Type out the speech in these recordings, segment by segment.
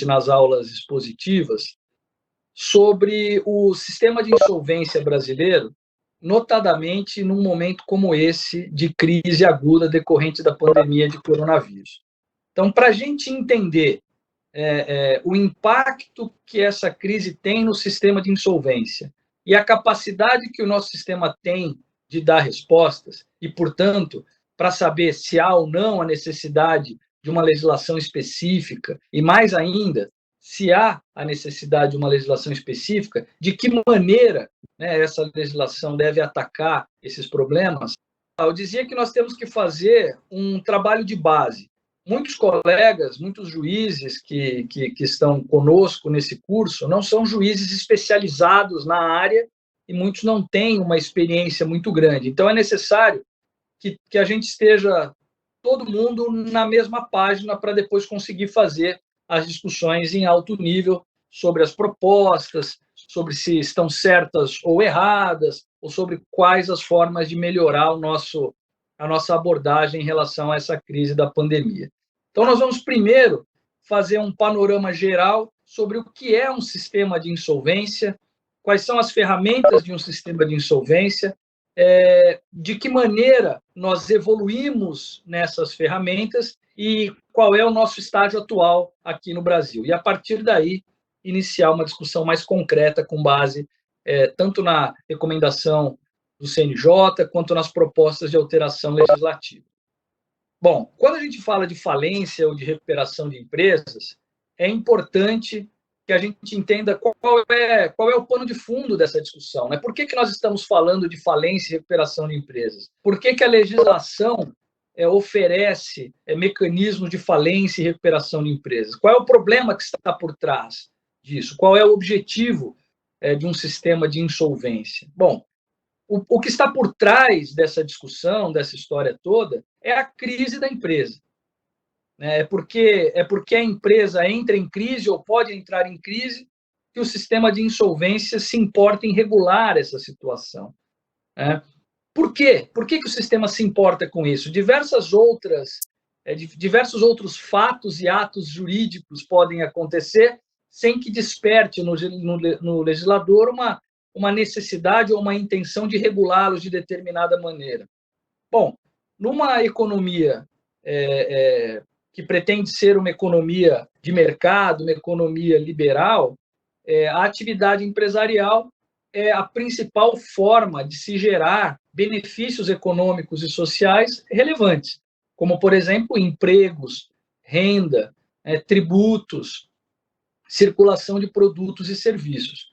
nas aulas expositivas sobre o sistema de insolvência brasileiro, notadamente num momento como esse de crise aguda decorrente da pandemia de coronavírus. Então, para a gente entender o impacto que essa crise tem no sistema de insolvência e a capacidade que o nosso sistema tem de dar respostas, e, portanto, para saber se há ou não a necessidade de uma legislação específica, e mais ainda, se há a necessidade de uma legislação específica, de que maneira, né, essa legislação deve atacar esses problemas, eu dizia que nós temos que fazer um trabalho de base. Muitos colegas, muitos juízes que estão conosco nesse curso não são juízes especializados na área e muitos não têm uma experiência muito grande. Então, é necessário que a gente esteja todo mundo na mesma página para depois conseguir fazer as discussões em alto nível sobre as propostas, sobre se estão certas ou erradas, ou sobre quais as formas de melhorar a nossa abordagem em relação a essa crise da pandemia. Então, nós vamos primeiro fazer um panorama geral sobre o que é um sistema de insolvência, quais são as ferramentas de um sistema de insolvência, de que maneira nós evoluímos nessas ferramentas e qual é o nosso estágio atual aqui no Brasil. E, a partir daí, iniciar uma discussão mais concreta com base tanto na recomendação do CNJ quanto nas propostas de alteração legislativa. Bom, quando a gente fala de falência ou de recuperação de empresas, é importante que a gente entenda qual é o pano de fundo dessa discussão. Né? Por que nós estamos falando de falência e recuperação de empresas? Por que a legislação oferece mecanismos de falência e recuperação de empresas? Qual é o problema que está por trás disso? Qual é o objetivo de um sistema de insolvência? Bom, o que está por trás dessa discussão, dessa história toda, é a crise da empresa. É porque a empresa entra em crise ou pode entrar em crise que o sistema de insolvência se importa em regular essa situação. Por quê? Por que o sistema se importa com isso? Diversos outros fatos e atos jurídicos podem acontecer sem que desperte no legislador uma necessidade ou uma intenção de regulá-los de determinada maneira. Bom, numa economia que pretende ser uma economia de mercado, uma economia liberal, a atividade empresarial é a principal forma de se gerar benefícios econômicos e sociais relevantes, como, por exemplo, empregos, renda, tributos, circulação de produtos e serviços.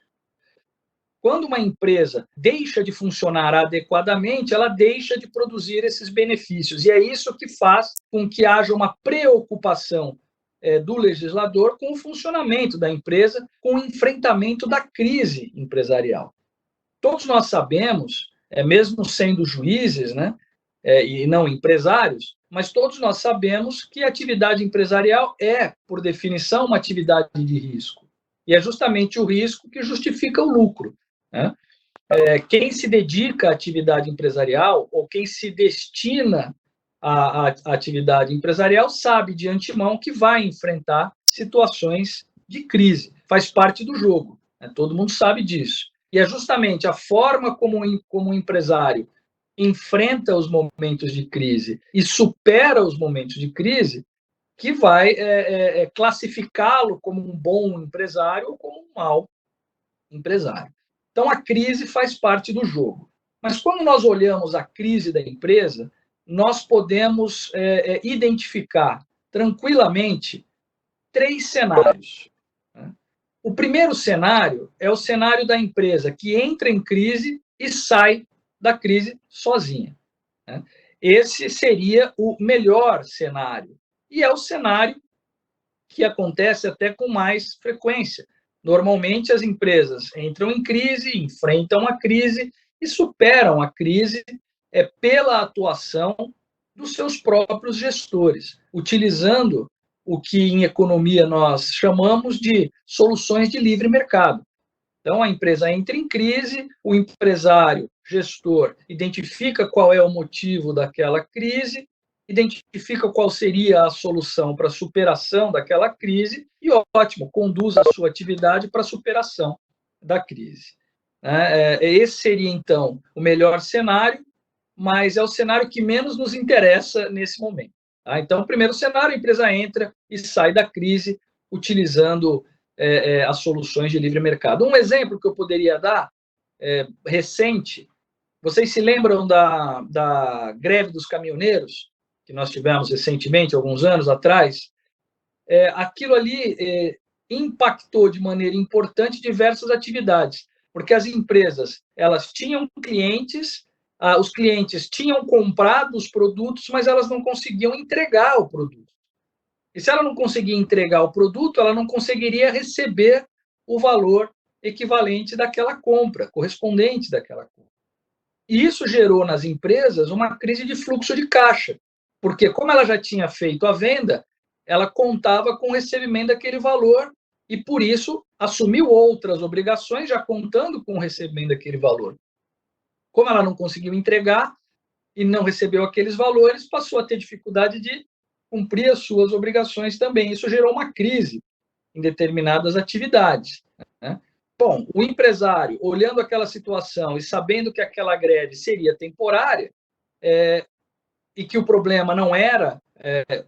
Quando uma empresa deixa de funcionar adequadamente, ela deixa de produzir esses benefícios. E é isso que faz com que haja uma preocupação do legislador com o funcionamento da empresa, com o enfrentamento da crise empresarial. Todos nós sabemos, mesmo sendo juízes, né, e não empresários, mas todos nós sabemos que a atividade empresarial é, por definição, uma atividade de risco. E é justamente o risco que justifica o lucro. Né? Quem se dedica à atividade empresarial ou quem se destina à atividade empresarial sabe de antemão que vai enfrentar situações de crise. Faz parte do jogo, né? Todo mundo sabe disso. E é justamente a forma como o empresário enfrenta os momentos de crise e supera os momentos de crise que vai classificá-lo como um bom empresário ou como um mau empresário. Então, a crise faz parte do jogo. Mas quando nós olhamos a crise da empresa, nós podemos identificar tranquilamente 3 cenários. Né? O primeiro cenário é o cenário da empresa que entra em crise e sai da crise sozinha. Né? Esse seria o melhor cenário. E é o cenário que acontece até com mais frequência. Normalmente, as empresas entram em crise, enfrentam a crise e superam a crise pela atuação dos seus próprios gestores, utilizando o que em economia nós chamamos de soluções de livre mercado. Então, a empresa entra em crise, o empresário, gestor, identifica qual é o motivo daquela crise identifica qual seria a solução para a superação daquela crise e, ótimo, conduz a sua atividade para a superação da crise. Esse seria, então, o melhor cenário, mas é o cenário que menos nos interessa nesse momento. Então, o primeiro cenário, a empresa entra e sai da crise utilizando as soluções de livre mercado. Um exemplo que eu poderia dar, recente, vocês se lembram da greve dos caminhoneiros, que nós tivemos recentemente, alguns anos atrás? Aquilo ali impactou de maneira importante diversas atividades, porque as empresas elas tinham clientes, os clientes tinham comprado os produtos, mas elas não conseguiam entregar o produto. E se ela não conseguia entregar o produto, ela não conseguiria receber o valor equivalente daquela compra, correspondente daquela compra. E isso gerou nas empresas uma crise de fluxo de caixa, porque como ela já tinha feito a venda, ela contava com o recebimento daquele valor e, por isso, assumiu outras obrigações já contando com o recebimento daquele valor. Como ela não conseguiu entregar e não recebeu aqueles valores, passou a ter dificuldade de cumprir as suas obrigações também. Isso gerou uma crise em determinadas atividades, né? Bom, o empresário, olhando aquela situação e sabendo que aquela greve seria temporária, e que o problema não era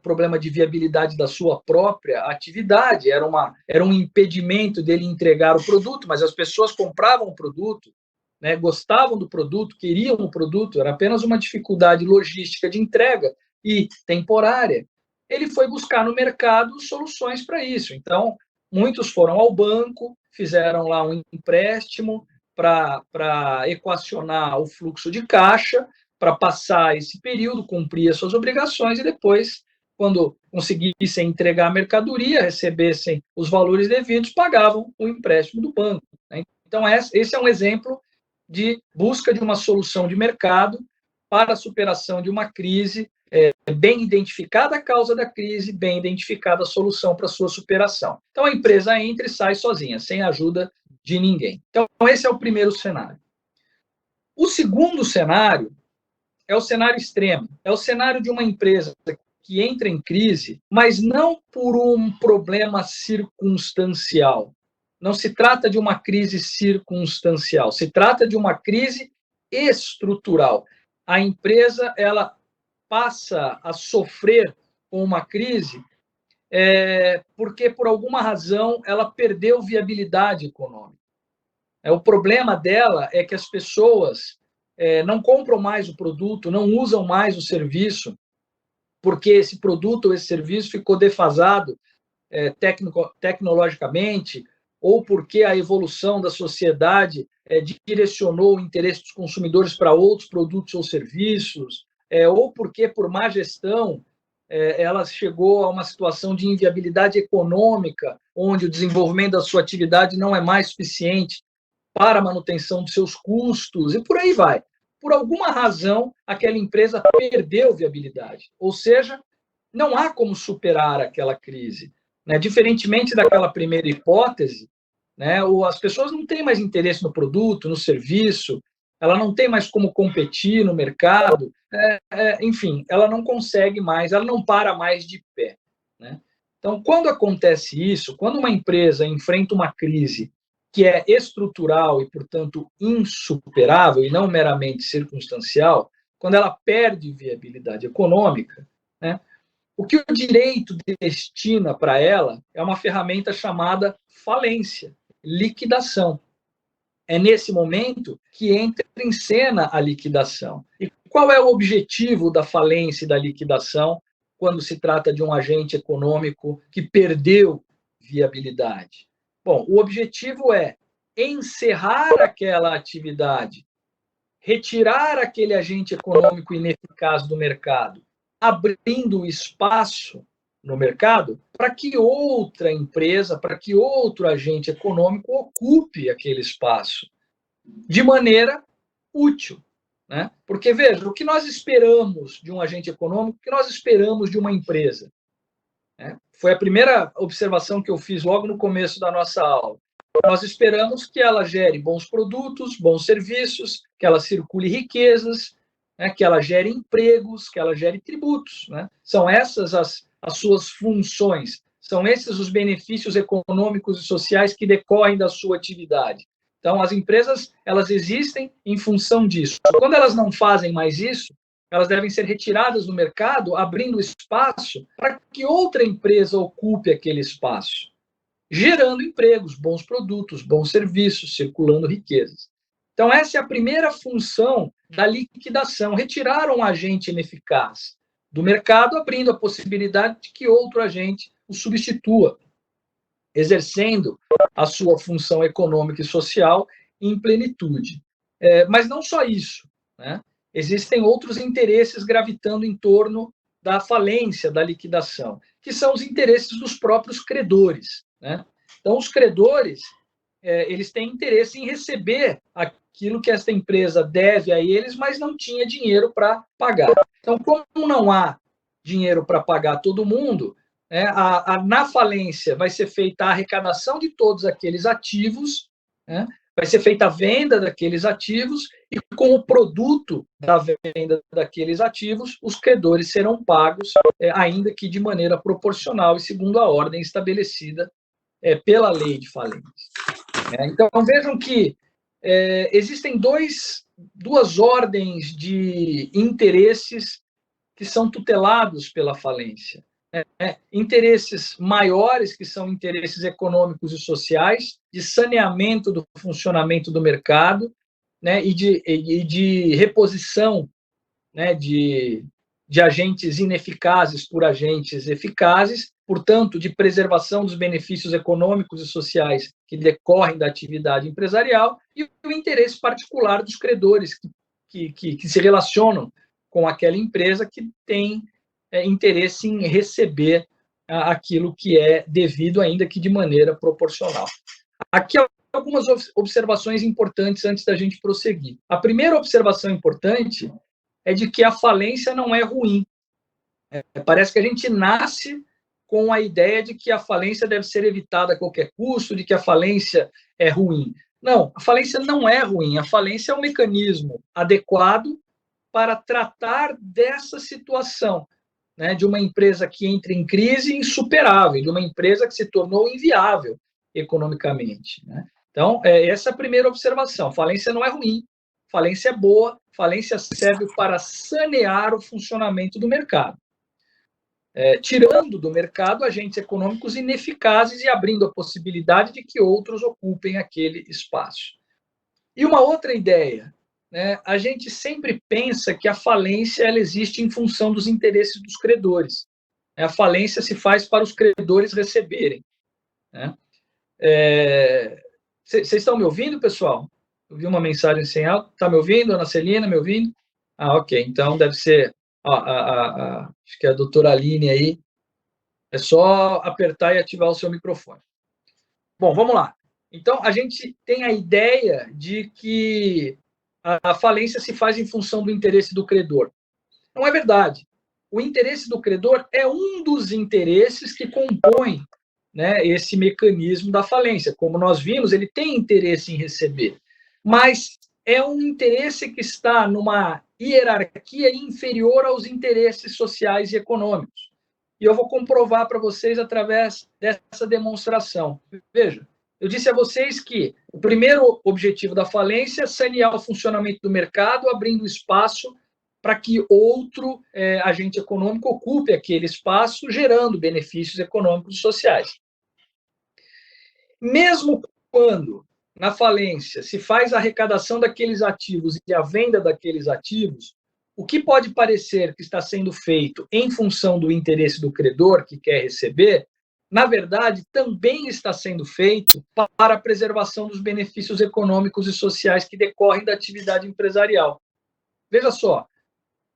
problema de viabilidade da sua própria atividade, era um impedimento dele entregar o produto, mas as pessoas compravam o produto, né, gostavam do produto, queriam o produto, era apenas uma dificuldade logística de entrega e temporária. Ele foi buscar no mercado soluções para isso. Então, muitos foram ao banco, fizeram lá um empréstimo para equacionar o fluxo de caixa, para passar esse período, cumprir as suas obrigações e depois, quando conseguissem entregar a mercadoria, recebessem os valores devidos, pagavam o empréstimo do banco, né? Então, esse é um exemplo de busca de uma solução de mercado para a superação de uma crise, bem identificada a causa da crise, bem identificada a solução para a sua superação. Então, a empresa entra e sai sozinha, sem ajuda de ninguém. Então, esse é o primeiro cenário. O segundo cenário é o cenário extremo, é o cenário de uma empresa que entra em crise, mas não por um problema circunstancial. Não se trata de uma crise circunstancial, se trata de uma crise estrutural. A empresa ela passa a sofrer com uma crise porque, por alguma razão, ela perdeu viabilidade econômica. O problema dela é que as pessoas não compram mais o produto, não usam mais o serviço, porque esse produto ou esse serviço ficou defasado tecnologicamente, ou porque a evolução da sociedade direcionou o interesse dos consumidores para outros produtos ou serviços, ou porque, por má gestão, ela chegou a uma situação de inviabilidade econômica, onde o desenvolvimento da sua atividade não é mais suficiente para a manutenção dos seus custos, e por aí vai. Por alguma razão, aquela empresa perdeu viabilidade, ou seja, não há como superar aquela crise, né? Diferentemente daquela primeira hipótese, né, as pessoas não têm mais interesse no produto, no serviço, ela não tem mais como competir no mercado, enfim, ela não consegue mais, ela não para mais de pé, né? Então, quando acontece isso, quando uma empresa enfrenta uma crise que é estrutural e, portanto, insuperável e não meramente circunstancial, quando ela perde viabilidade econômica, né, o que o direito destina para ela é uma ferramenta chamada falência, liquidação. É nesse momento que entra em cena a liquidação. E qual é o objetivo da falência e da liquidação quando se trata de um agente econômico que perdeu viabilidade? Bom, o objetivo é encerrar aquela atividade, retirar aquele agente econômico ineficaz do mercado, abrindo espaço no mercado para que outra empresa, para que outro agente econômico ocupe aquele espaço de maneira útil, né? Porque, veja, o que nós esperamos de um agente econômico, o que nós esperamos de uma empresa? Foi a primeira observação que eu fiz logo no começo da nossa aula. Nós esperamos que ela gere bons produtos, bons serviços, que ela circule riquezas, né, que ela gere empregos, que ela gere tributos, né? São essas as suas funções, são esses os benefícios econômicos e sociais que decorrem da sua atividade. Então, as empresas, elas existem em função disso. Quando elas não fazem mais isso, elas devem ser retiradas do mercado, abrindo espaço para que outra empresa ocupe aquele espaço, gerando empregos, bons produtos, bons serviços, circulando riquezas. Então, essa é a primeira função da liquidação, retirar um agente ineficaz do mercado, abrindo a possibilidade de que outro agente o substitua, exercendo a sua função econômica e social em plenitude. Mas não só isso, né? Existem outros interesses gravitando em torno da falência, da liquidação, que são os interesses dos próprios credores, né? Então, os credores, eles têm interesse em receber aquilo que esta empresa deve a eles, mas não tinha dinheiro para pagar. Então, como não há dinheiro para pagar todo mundo, na falência vai ser feita a arrecadação de todos aqueles ativos, né? Vai ser feita a venda daqueles ativos e com o produto da venda daqueles ativos, os credores serão pagos, ainda que de maneira proporcional e segundo a ordem estabelecida pela lei de falência. Então, vejam que existem duas ordens de interesses que são tutelados pela falência. Interesses maiores, que são interesses econômicos e sociais, de saneamento do funcionamento do mercado, né, e de reposição, né, de agentes ineficazes por agentes eficazes, portanto, de preservação dos benefícios econômicos e sociais que decorrem da atividade empresarial, e o interesse particular dos credores que se relacionam com aquela empresa que tem interesse em receber aquilo que é devido, ainda que de maneira proporcional. Aqui algumas observações importantes antes da gente prosseguir. A primeira observação importante é de que a falência não é ruim. Parece que a gente nasce com a ideia de que a falência deve ser evitada a qualquer custo, de que a falência é ruim. Não, a falência não é ruim. A falência é um mecanismo adequado para tratar dessa situação, né, de uma empresa que entra em crise insuperável, de uma empresa que se tornou inviável economicamente, né? Então, essa é a primeira observação. Falência não é ruim, falência é boa, falência serve para sanear o funcionamento do mercado, tirando do mercado agentes econômicos ineficazes e abrindo a possibilidade de que outros ocupem aquele espaço. E uma outra ideia, né, a gente sempre pensa que a falência ela existe em função dos interesses dos credores. A falência se faz para os credores receberem, né? Vocês estão me ouvindo, pessoal? Eu vi uma mensagem sem áudio. Está me ouvindo, Ana Celina? Me ouvindo? Ok. Então deve ser acho que a doutora Aline aí. É só apertar e ativar o seu microfone. Bom, vamos lá. Então, a gente tem a ideia de que a falência se faz em função do interesse do credor. Não é verdade. O interesse do credor é um dos interesses que compõem, né, esse mecanismo da falência. Como nós vimos, ele tem interesse em receber, mas é um interesse que está numa hierarquia inferior aos interesses sociais e econômicos. E eu vou comprovar para vocês através dessa demonstração. Veja, eu disse a vocês que o primeiro objetivo da falência é sanear o funcionamento do mercado, abrindo espaço para que outro agente econômico ocupe aquele espaço, gerando benefícios econômicos e sociais. Mesmo quando, na falência, se faz a arrecadação daqueles ativos e a venda daqueles ativos, o que pode parecer que está sendo feito em função do interesse do credor que quer receber, na verdade, também está sendo feito para a preservação dos benefícios econômicos e sociais que decorrem da atividade empresarial. Veja só,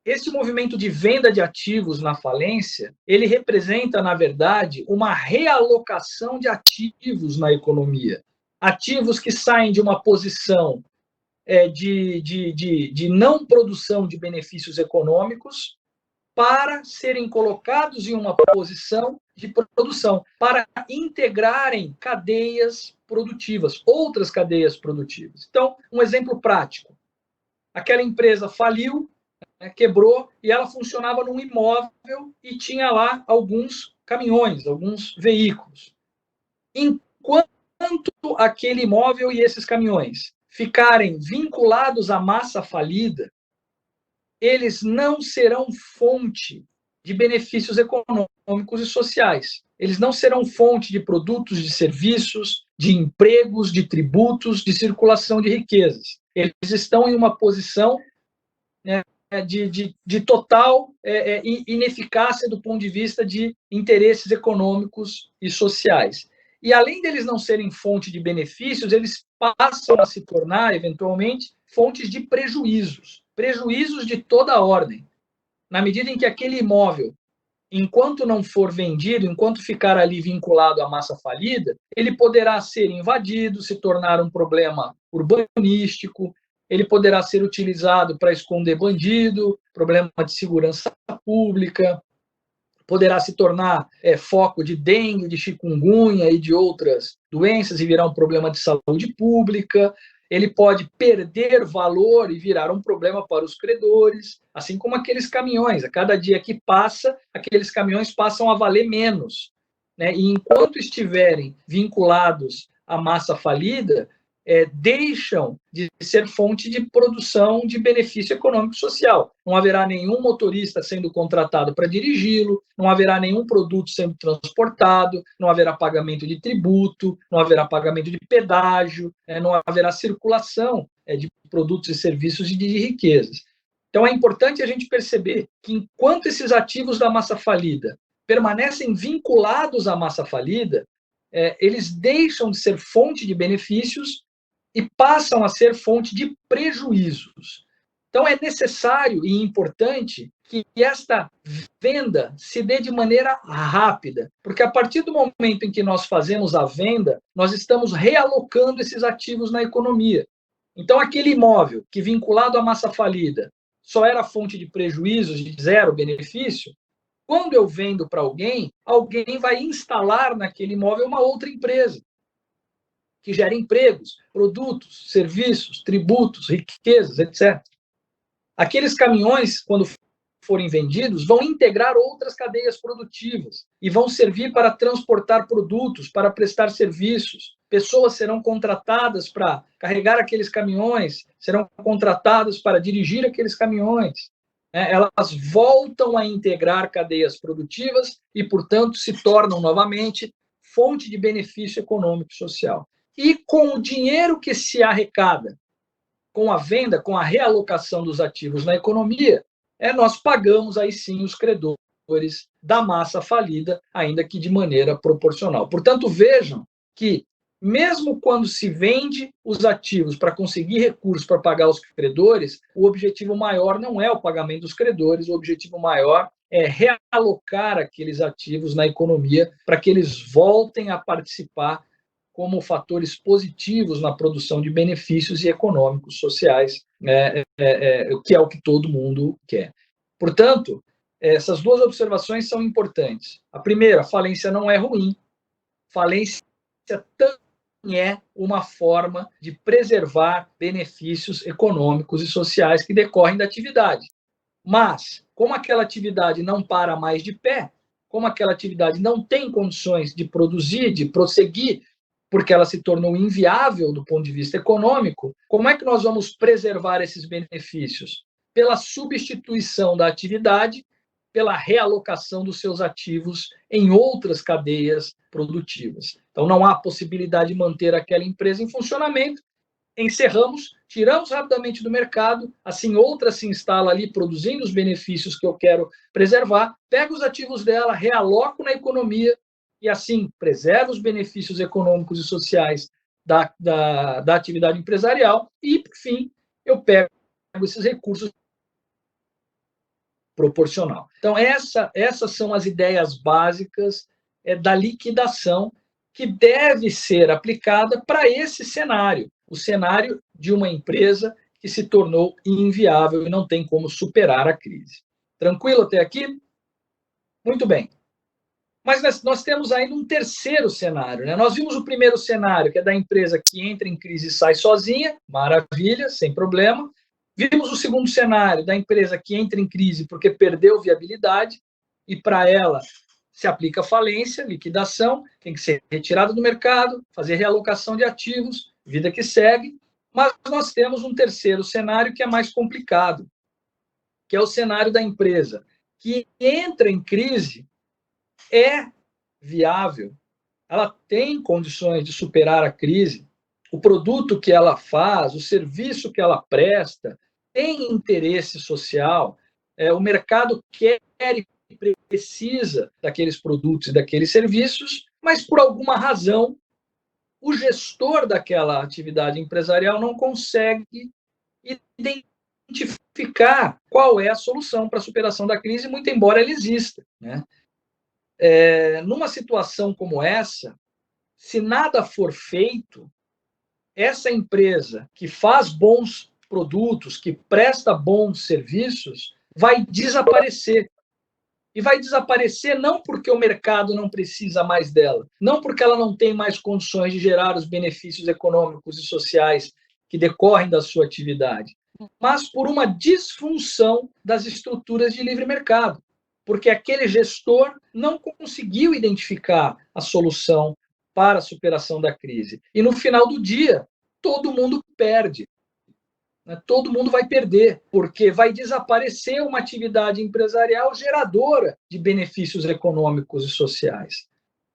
esse movimento de venda de ativos na falência, ele representa, na verdade, uma realocação de ativos na economia. Ativos que saem de uma posição de não produção de benefícios econômicos para serem colocados em uma posição de produção, para integrarem cadeias produtivas, outras cadeias produtivas. Então, um exemplo prático. Aquela empresa faliu, né, quebrou e ela funcionava num imóvel e tinha lá alguns caminhões, alguns veículos. Enquanto aquele imóvel e esses caminhões ficarem vinculados à massa falida, eles não serão fonte de benefícios econômicos e sociais. Eles não serão fonte de produtos, de serviços, de empregos, de tributos, de circulação de riquezas. Eles estão em uma posição, né, de total ineficácia do ponto de vista de interesses econômicos e sociais. E além deles não serem fonte de benefícios, eles passam a se tornar, eventualmente, fontes de prejuízos, prejuízos de toda a ordem. Na medida em que aquele imóvel, enquanto não for vendido, enquanto ficar ali vinculado à massa falida, ele poderá ser invadido, se tornar um problema urbanístico, ele poderá ser utilizado para esconder bandido, problema de segurança pública, poderá se tornar foco de dengue, de chikungunya e de outras doenças e virar um problema de saúde pública. Ele pode perder valor e virar um problema para os credores, assim como aqueles caminhões. A cada dia que passa, aqueles caminhões passam a valer menos, né? E enquanto estiverem vinculados à massa falida, deixam de ser fonte de produção de benefício econômico social. Não haverá nenhum motorista sendo contratado para dirigi-lo, não haverá nenhum produto sendo transportado, não haverá pagamento de tributo, não haverá pagamento de pedágio, não haverá circulação de produtos e serviços e de riquezas. Então, é importante a gente perceber que, enquanto esses ativos da massa falida permanecem vinculados à massa falida, eles deixam de ser fonte de benefícios e passam a ser fonte de prejuízos. Então, é necessário e importante que esta venda se dê de maneira rápida, porque a partir do momento em que nós fazemos a venda, nós estamos realocando esses ativos na economia. Então, aquele imóvel que, vinculado à massa falida, só era fonte de prejuízos, de zero benefício, quando eu vendo para alguém, alguém vai instalar naquele imóvel uma outra empresa que gera empregos, produtos, serviços, tributos, riquezas, etc. Aqueles caminhões, quando forem vendidos, vão integrar outras cadeias produtivas e vão servir para transportar produtos, para prestar serviços. Pessoas serão contratadas para carregar aqueles caminhões, serão contratadas para dirigir aqueles caminhões. Elas voltam a integrar cadeias produtivas e, portanto, se tornam novamente fonte de benefício econômico e social. E com o dinheiro que se arrecada com a venda, com a realocação dos ativos na economia, nós pagamos aí sim os credores da massa falida, ainda que de maneira proporcional. Portanto, vejam que, mesmo quando se vende os ativos para conseguir recursos para pagar os credores, o objetivo maior não é o pagamento dos credores, o objetivo maior é realocar aqueles ativos na economia para que eles voltem a participar como fatores positivos na produção de benefícios e econômicos sociais, que é o que todo mundo quer. Portanto, essas duas observações são importantes. A primeira, falência não é ruim. Falência também é uma forma de preservar benefícios econômicos e sociais que decorrem da atividade. Mas, como aquela atividade não para mais de pé, como aquela atividade não tem condições de produzir, de prosseguir, porque ela se tornou inviável do ponto de vista econômico, como é que nós vamos preservar esses benefícios? Pela substituição da atividade, pela realocação dos seus ativos em outras cadeias produtivas. Então, não há possibilidade de manter aquela empresa em funcionamento, encerramos, tiramos rapidamente do mercado, assim outra se instala ali produzindo os benefícios que eu quero preservar, pego os ativos dela, realoco na economia, e assim preserva os benefícios econômicos e sociais da atividade empresarial e, por fim, eu pego esses recursos proporcional. Então, essas são as ideias básicas da liquidação que deve ser aplicada para esse cenário, o cenário de uma empresa que se tornou inviável e não tem como superar a crise. Tranquilo até aqui? Muito bem. Mas nós temos ainda um terceiro cenário, né? Nós vimos o primeiro cenário, que é da empresa que entra em crise e sai sozinha, maravilha, sem problema. Vimos o segundo cenário da empresa que entra em crise porque perdeu viabilidade e para ela se aplica falência, liquidação, tem que ser retirada do mercado, fazer realocação de ativos, vida que segue. Mas nós temos um terceiro cenário que é mais complicado, que é o cenário da empresa que entra em crise, é viável, ela tem condições de superar a crise, o produto que ela faz, o serviço que ela presta, tem interesse social, o mercado quer e precisa daqueles produtos e daqueles serviços, mas por alguma razão o gestor daquela atividade empresarial não consegue identificar qual é a solução para a superação da crise, muito embora ela exista, né? Numa situação como essa, se nada for feito, essa empresa que faz bons produtos, que presta bons serviços, vai desaparecer. E vai desaparecer não porque o mercado não precisa mais dela, não porque ela não tem mais condições de gerar os benefícios econômicos e sociais que decorrem da sua atividade, mas por uma disfunção das estruturas de livre mercado, porque aquele gestor não conseguiu identificar a solução para a superação da crise. E no final do dia, todo mundo perde. Todo mundo vai perder, porque vai desaparecer uma atividade empresarial geradora de benefícios econômicos e sociais,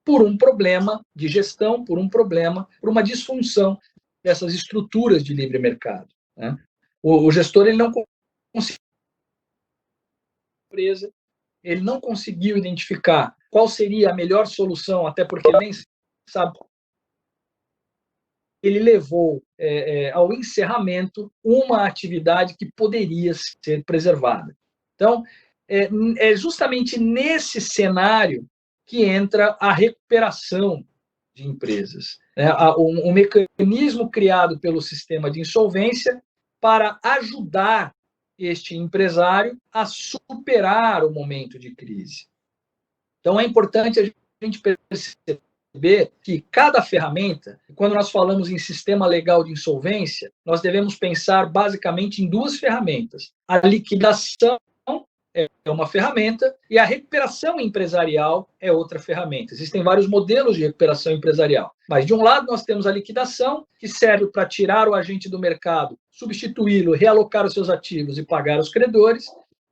por um problema de gestão, por uma disfunção dessas estruturas de livre mercado, né? O gestor ele não conseguiu empresa, ele não conseguiu identificar qual seria a melhor solução, até porque ele nem sabe. Ele levou ao encerramento uma atividade que poderia ser preservada. Então, é justamente nesse cenário que entra a recuperação de empresas, né? Um mecanismo criado pelo sistema de insolvência para ajudar este empresário a superar o momento de crise. Então, é importante a gente perceber que cada ferramenta, quando nós falamos em sistema legal de insolvência, nós devemos pensar basicamente em duas ferramentas. A liquidação é uma ferramenta e a recuperação empresarial é outra ferramenta. Existem vários modelos de recuperação empresarial, mas de um lado nós temos a liquidação, que serve para tirar o agente do mercado, substituí-lo, realocar os seus ativos e pagar os credores.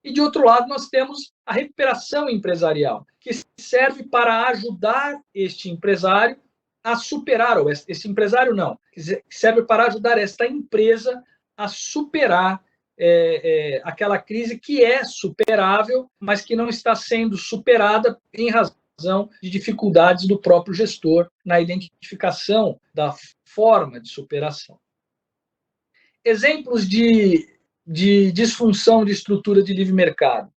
E de outro lado nós temos a recuperação empresarial, que serve para ajudar este empresário a superar, ou este empresário não, que serve para ajudar esta empresa a superar aquela crise que é superável, mas que não está sendo superada em razão de dificuldades do próprio gestor na identificação da forma de superação. Exemplos de disfunção de estrutura de livre mercado.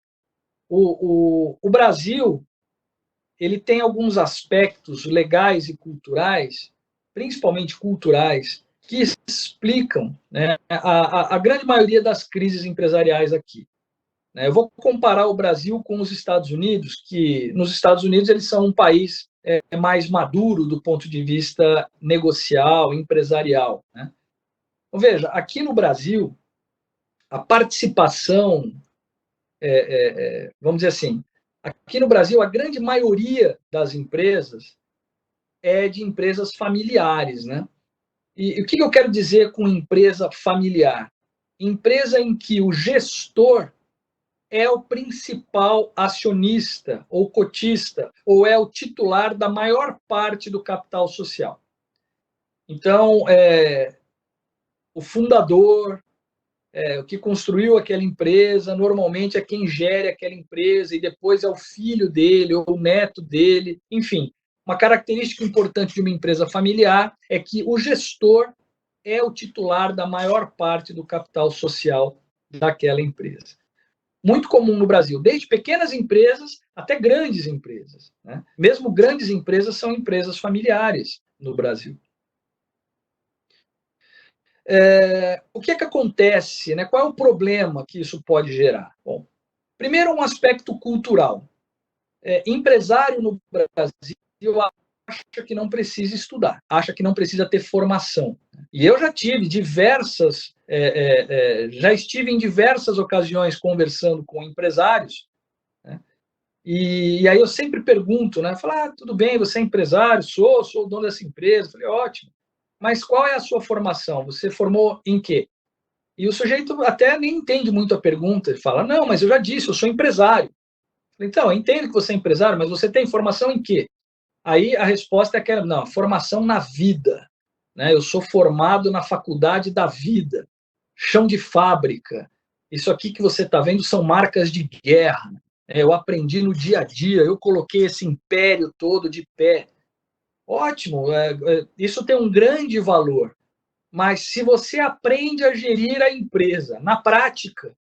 O Brasil ele tem alguns aspectos legais e culturais, principalmente culturais, que explicam, né, a grande maioria das crises empresariais aqui. Eu vou comparar o Brasil com os Estados Unidos, que nos Estados Unidos eles são um país mais maduro do ponto de vista negocial, empresarial, né? Então, veja, aqui no Brasil, a participação, vamos dizer assim, aqui no Brasil, a grande maioria das empresas é de empresas familiares, né? E o que eu quero dizer com empresa familiar? Empresa em que o gestor é o principal acionista ou cotista, ou é o titular da maior parte do capital social. Então, o fundador, o que construiu aquela empresa, normalmente é quem gere aquela empresa, e depois é o filho dele ou o neto dele, enfim. Uma característica importante de uma empresa familiar é que o gestor é o titular da maior parte do capital social daquela empresa. Muito comum no Brasil, desde pequenas empresas até grandes empresas, né? Mesmo grandes empresas são empresas familiares no Brasil. O que acontece, né? Qual é o problema que isso pode gerar? Bom, primeiro, um aspecto cultural. Empresário no Brasil acha que não precisa estudar, acha que não precisa ter formação. E eu já tive diversas já estive em diversas ocasiões conversando com empresários, né? E aí eu sempre pergunto, né? Falo, tudo bem, você é empresário? Sou o dono dessa empresa. Falei, ótimo. Mas qual é a sua formação? Você formou em quê? E o sujeito até nem entende muito a pergunta. Ele fala, não, mas eu já disse, eu sou empresário. Falei, então, eu entendo que você é empresário, mas você tem formação em quê? Aí a resposta é aquela, não, formação na vida, né? Eu sou formado na faculdade da vida, chão de fábrica. Isso aqui que você está vendo são marcas de guerra. Eu aprendi no dia a dia, eu coloquei esse império todo de pé. Ótimo, isso tem um grande valor. Mas se você aprende a gerir a empresa na prática,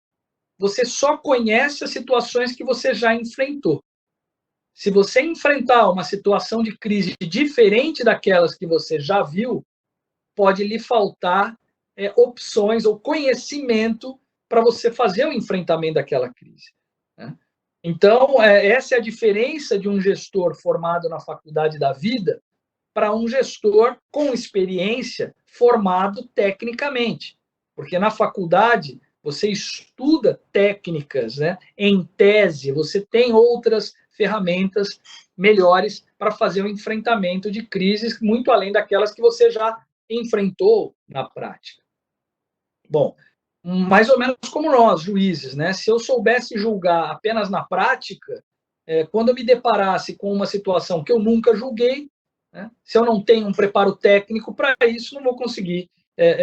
você só conhece as situações que você já enfrentou. Se você enfrentar uma situação de crise diferente daquelas que você já viu, pode lhe faltar opções ou conhecimento para você fazer o enfrentamento daquela crise, né? Então, essa é a diferença de um gestor formado na faculdade da vida para um gestor com experiência formado tecnicamente. Porque na faculdade você estuda técnicas, né? Em tese, você tem outras ferramentas melhores para fazer o enfrentamento de crises, muito além daquelas que você já enfrentou na prática. Bom, mais ou menos como nós, juízes, né? Se eu soubesse julgar apenas na prática, quando eu me deparasse com uma situação que eu nunca julguei, né? Se eu não tenho um preparo técnico para isso, não vou conseguir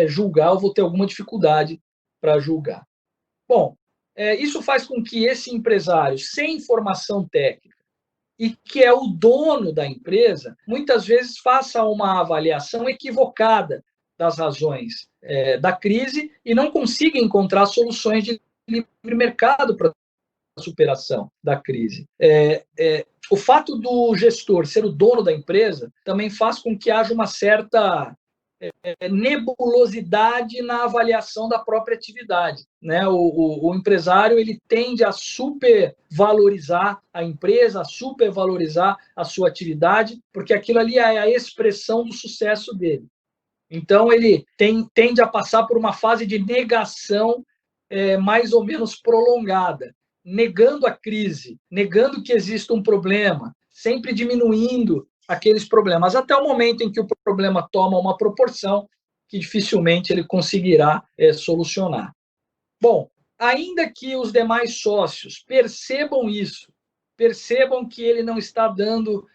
julgar, ou vou ter alguma dificuldade para julgar. Bom, isso faz com que esse empresário, sem formação técnica, e que é o dono da empresa, muitas vezes faça uma avaliação equivocada das razões da crise e não consiga encontrar soluções de livre mercado para a superação da crise. O fato do gestor ser o dono da empresa também faz com que haja uma certa nebulosidade na avaliação da própria atividade, né? O empresário ele tende a supervalorizar a empresa, a supervalorizar a sua atividade, porque aquilo ali é a expressão do sucesso dele. Então ele tende a passar por uma fase de negação mais ou menos prolongada, negando a crise, negando que exista um problema, sempre diminuindo aqueles problemas, até o momento em que o problema toma uma proporção que dificilmente ele conseguirá solucionar. Bom, ainda que os demais sócios percebam isso, percebam que ele não está dando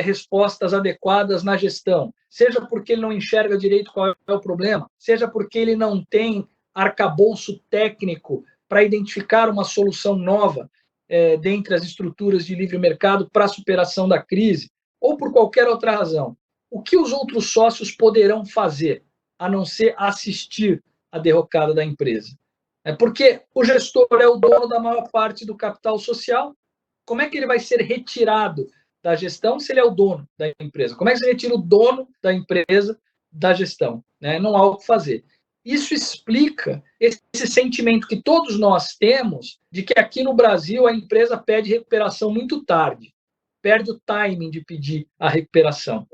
respostas adequadas na gestão, seja porque ele não enxerga direito qual é o problema, seja porque ele não tem arcabouço técnico para identificar uma solução nova dentre as estruturas de livre mercado para a superação da crise, ou por qualquer outra razão. O que os outros sócios poderão fazer, a não ser assistir à derrocada da empresa? Porque o gestor é o dono da maior parte do capital social. Como é que ele vai ser retirado da gestão se ele é o dono da empresa? Como é que você retira o dono da empresa da gestão? Não há o que fazer. Isso explica esse sentimento que todos nós temos de que aqui no Brasil a empresa pede recuperação muito tarde, perde o timing de pedir a recuperação.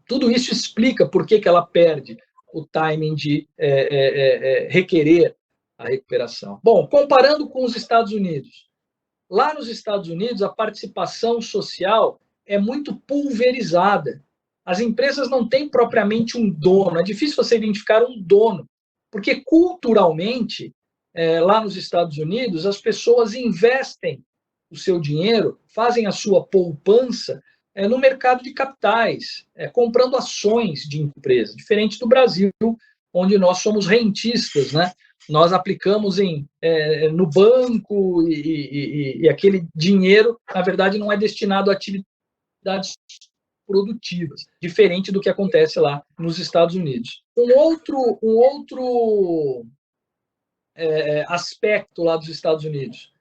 Tudo isso explica por que ela perde o timing de requerer a recuperação. Bom, comparando com os Estados Unidos, lá nos Estados Unidos a participação social é muito pulverizada. As empresas não têm propriamente um dono, é difícil você identificar um dono, porque culturalmente, lá nos Estados Unidos, as pessoas investem o seu dinheiro, fazem a sua poupança no mercado de capitais, comprando ações de empresas, diferente do Brasil, onde nós somos rentistas, né? Nós aplicamos no banco e aquele dinheiro, na verdade, não é destinado a atividades produtivas, diferente do que acontece lá nos Estados Unidos. Um outro aspecto lá dos Estados Unidos,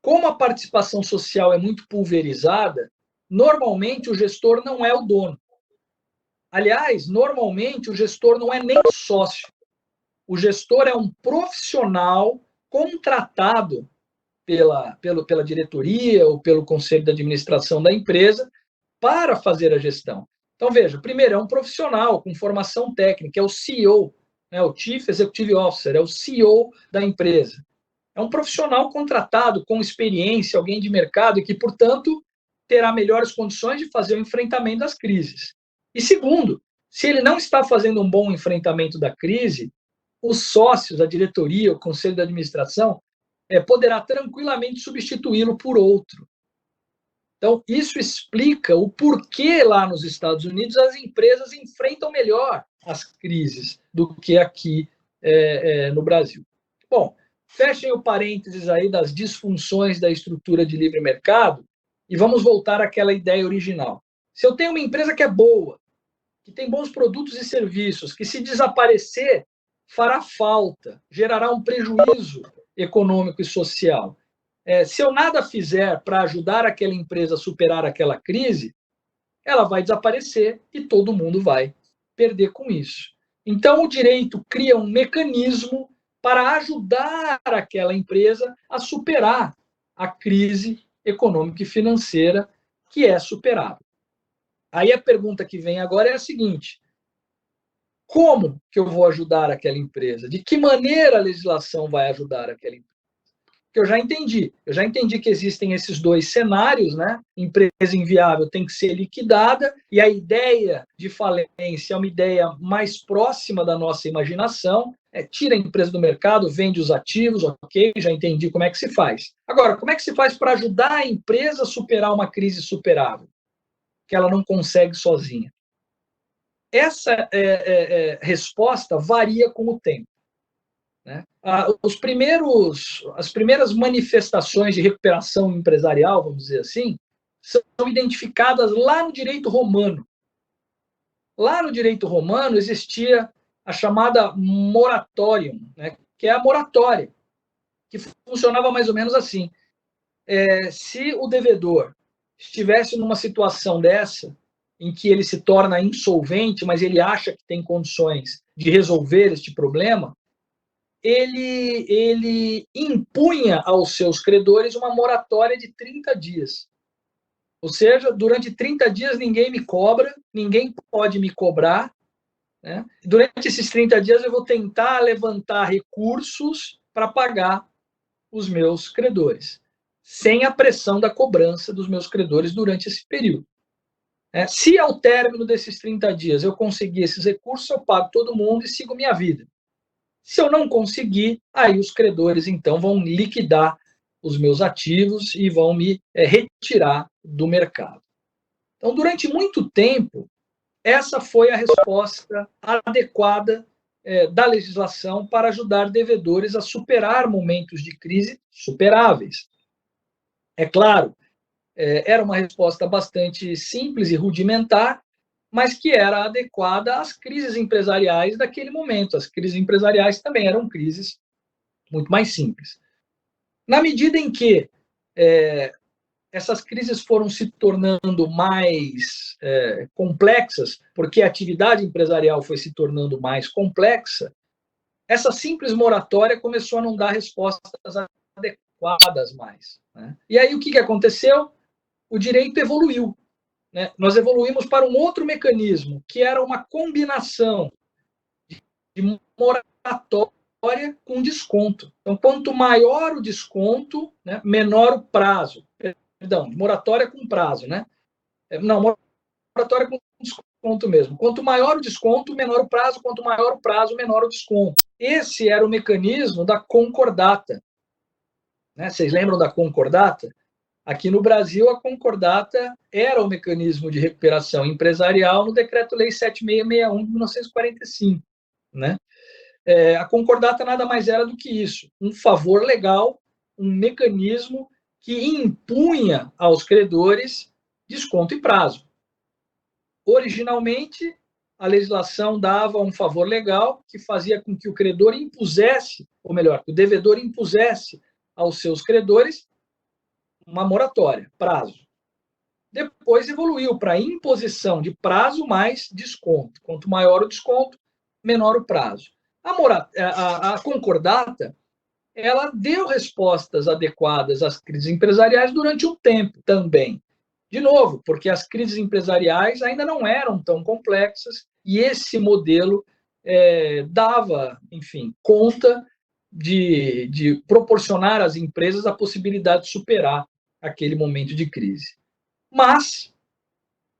como a participação social é muito pulverizada, normalmente o gestor não é o dono. Aliás, normalmente o gestor não é nem sócio. O gestor é um profissional contratado pela diretoria ou pelo conselho de administração da empresa para fazer a gestão. Então, veja, primeiro, é um profissional com formação técnica, é o CEO. né, o Chief Executive Officer, é o CEO da empresa. É um profissional contratado, com experiência, alguém de mercado, e que, portanto, terá melhores condições de fazer o enfrentamento das crises. E segundo, se ele não está fazendo um bom enfrentamento da crise, os sócios, a diretoria, o conselho de administração, poderá tranquilamente substituí-lo por outro. Então, isso explica o porquê lá nos Estados Unidos as empresas enfrentam melhor as crises do que aqui no Brasil. Bom, fechem o parênteses aí das disfunções da estrutura de livre mercado e vamos voltar àquela ideia original. Se eu tenho uma empresa que é boa, que tem bons produtos e serviços, que se desaparecer fará falta, gerará um prejuízo econômico e social. Se eu nada fizer para ajudar aquela empresa a superar aquela crise, ela vai desaparecer e todo mundo vai perder com isso. Então, o direito cria um mecanismo para ajudar aquela empresa a superar a crise econômica e financeira que é superável. Aí a pergunta que vem agora é a seguinte: como que eu vou ajudar aquela empresa? De que maneira a legislação vai ajudar aquela empresa? Que eu já entendi que existem esses dois cenários, né? Empresa inviável tem que ser liquidada e a ideia de falência é uma ideia mais próxima da nossa imaginação. Tira a empresa do mercado, vende os ativos, ok, já entendi como é que se faz. Agora, como é que se faz para ajudar a empresa a superar uma crise superável, que ela não consegue sozinha? Essa resposta varia com o tempo. Né? As primeiras manifestações de recuperação empresarial, vamos dizer assim, são identificadas lá no direito romano. Lá no direito romano existia a chamada moratorium, né? Que é a moratória, que funcionava mais ou menos assim. Se o devedor estivesse numa situação dessa, em que ele se torna insolvente, mas ele acha que tem condições de resolver este problema, ele impunha aos seus credores uma moratória de 30 dias. Ou seja, durante 30 dias ninguém me cobra, ninguém pode me cobrar. Né? Durante esses 30 dias eu vou tentar levantar recursos para pagar os meus credores, sem a pressão da cobrança dos meus credores durante esse período. Se ao término desses 30 dias eu conseguir esses recursos, eu pago todo mundo e sigo minha vida. Se eu não conseguir, aí os credores, então, vão liquidar os meus ativos e vão me retirar do mercado. Então, durante muito tempo, essa foi a resposta adequada da legislação para ajudar devedores a superar momentos de crise superáveis. É claro, era uma resposta bastante simples e rudimentar, mas que era adequada às crises empresariais daquele momento. As crises empresariais também eram crises muito mais simples. Na medida em que essas crises foram se tornando mais complexas, porque a atividade empresarial foi se tornando mais complexa, essa simples moratória começou a não dar respostas adequadas mais. Né? E aí o que aconteceu? O direito evoluiu. Né? Nós evoluímos para um outro mecanismo, que era uma combinação de moratória com desconto. Então, quanto maior o desconto, né, menor o prazo. Perdão, moratória com prazo, né? Não, moratória com desconto mesmo. Quanto maior o desconto, menor o prazo. Quanto maior o prazo, menor o desconto. Esse era o mecanismo da concordata. Né? Vocês lembram da concordata? Aqui no Brasil, a concordata era o mecanismo de recuperação empresarial no Decreto-Lei 7661 de 1945. Né? A concordata nada mais era do que isso, um favor legal, um mecanismo que impunha aos credores desconto e prazo. Originalmente, a legislação dava um favor legal que fazia com que o credor impusesse, ou melhor, que o devedor impusesse aos seus credores uma moratória, prazo. Depois evoluiu para imposição de prazo mais desconto. Quanto maior o desconto, menor o prazo. A concordata, ela deu respostas adequadas às crises empresariais durante um tempo também. De novo, porque as crises empresariais ainda não eram tão complexas e esse modelo dava, enfim, conta de proporcionar às empresas a possibilidade de superar aquele momento de crise. Mas,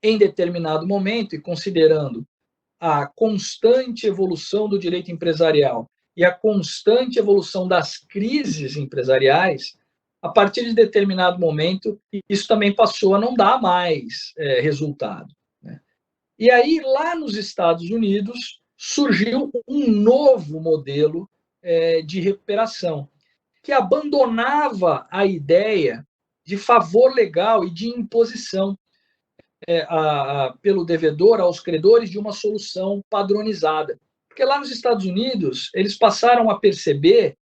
em determinado momento, e considerando a constante evolução do direito empresarial e a constante evolução das crises empresariais, a partir de determinado momento, isso também passou a não dar mais resultado, né? E aí, lá nos Estados Unidos, surgiu um novo modelo de recuperação, que abandonava a ideia de favor legal e de imposição pelo devedor aos credores de uma solução padronizada. Porque lá nos Estados Unidos, eles passaram a perceber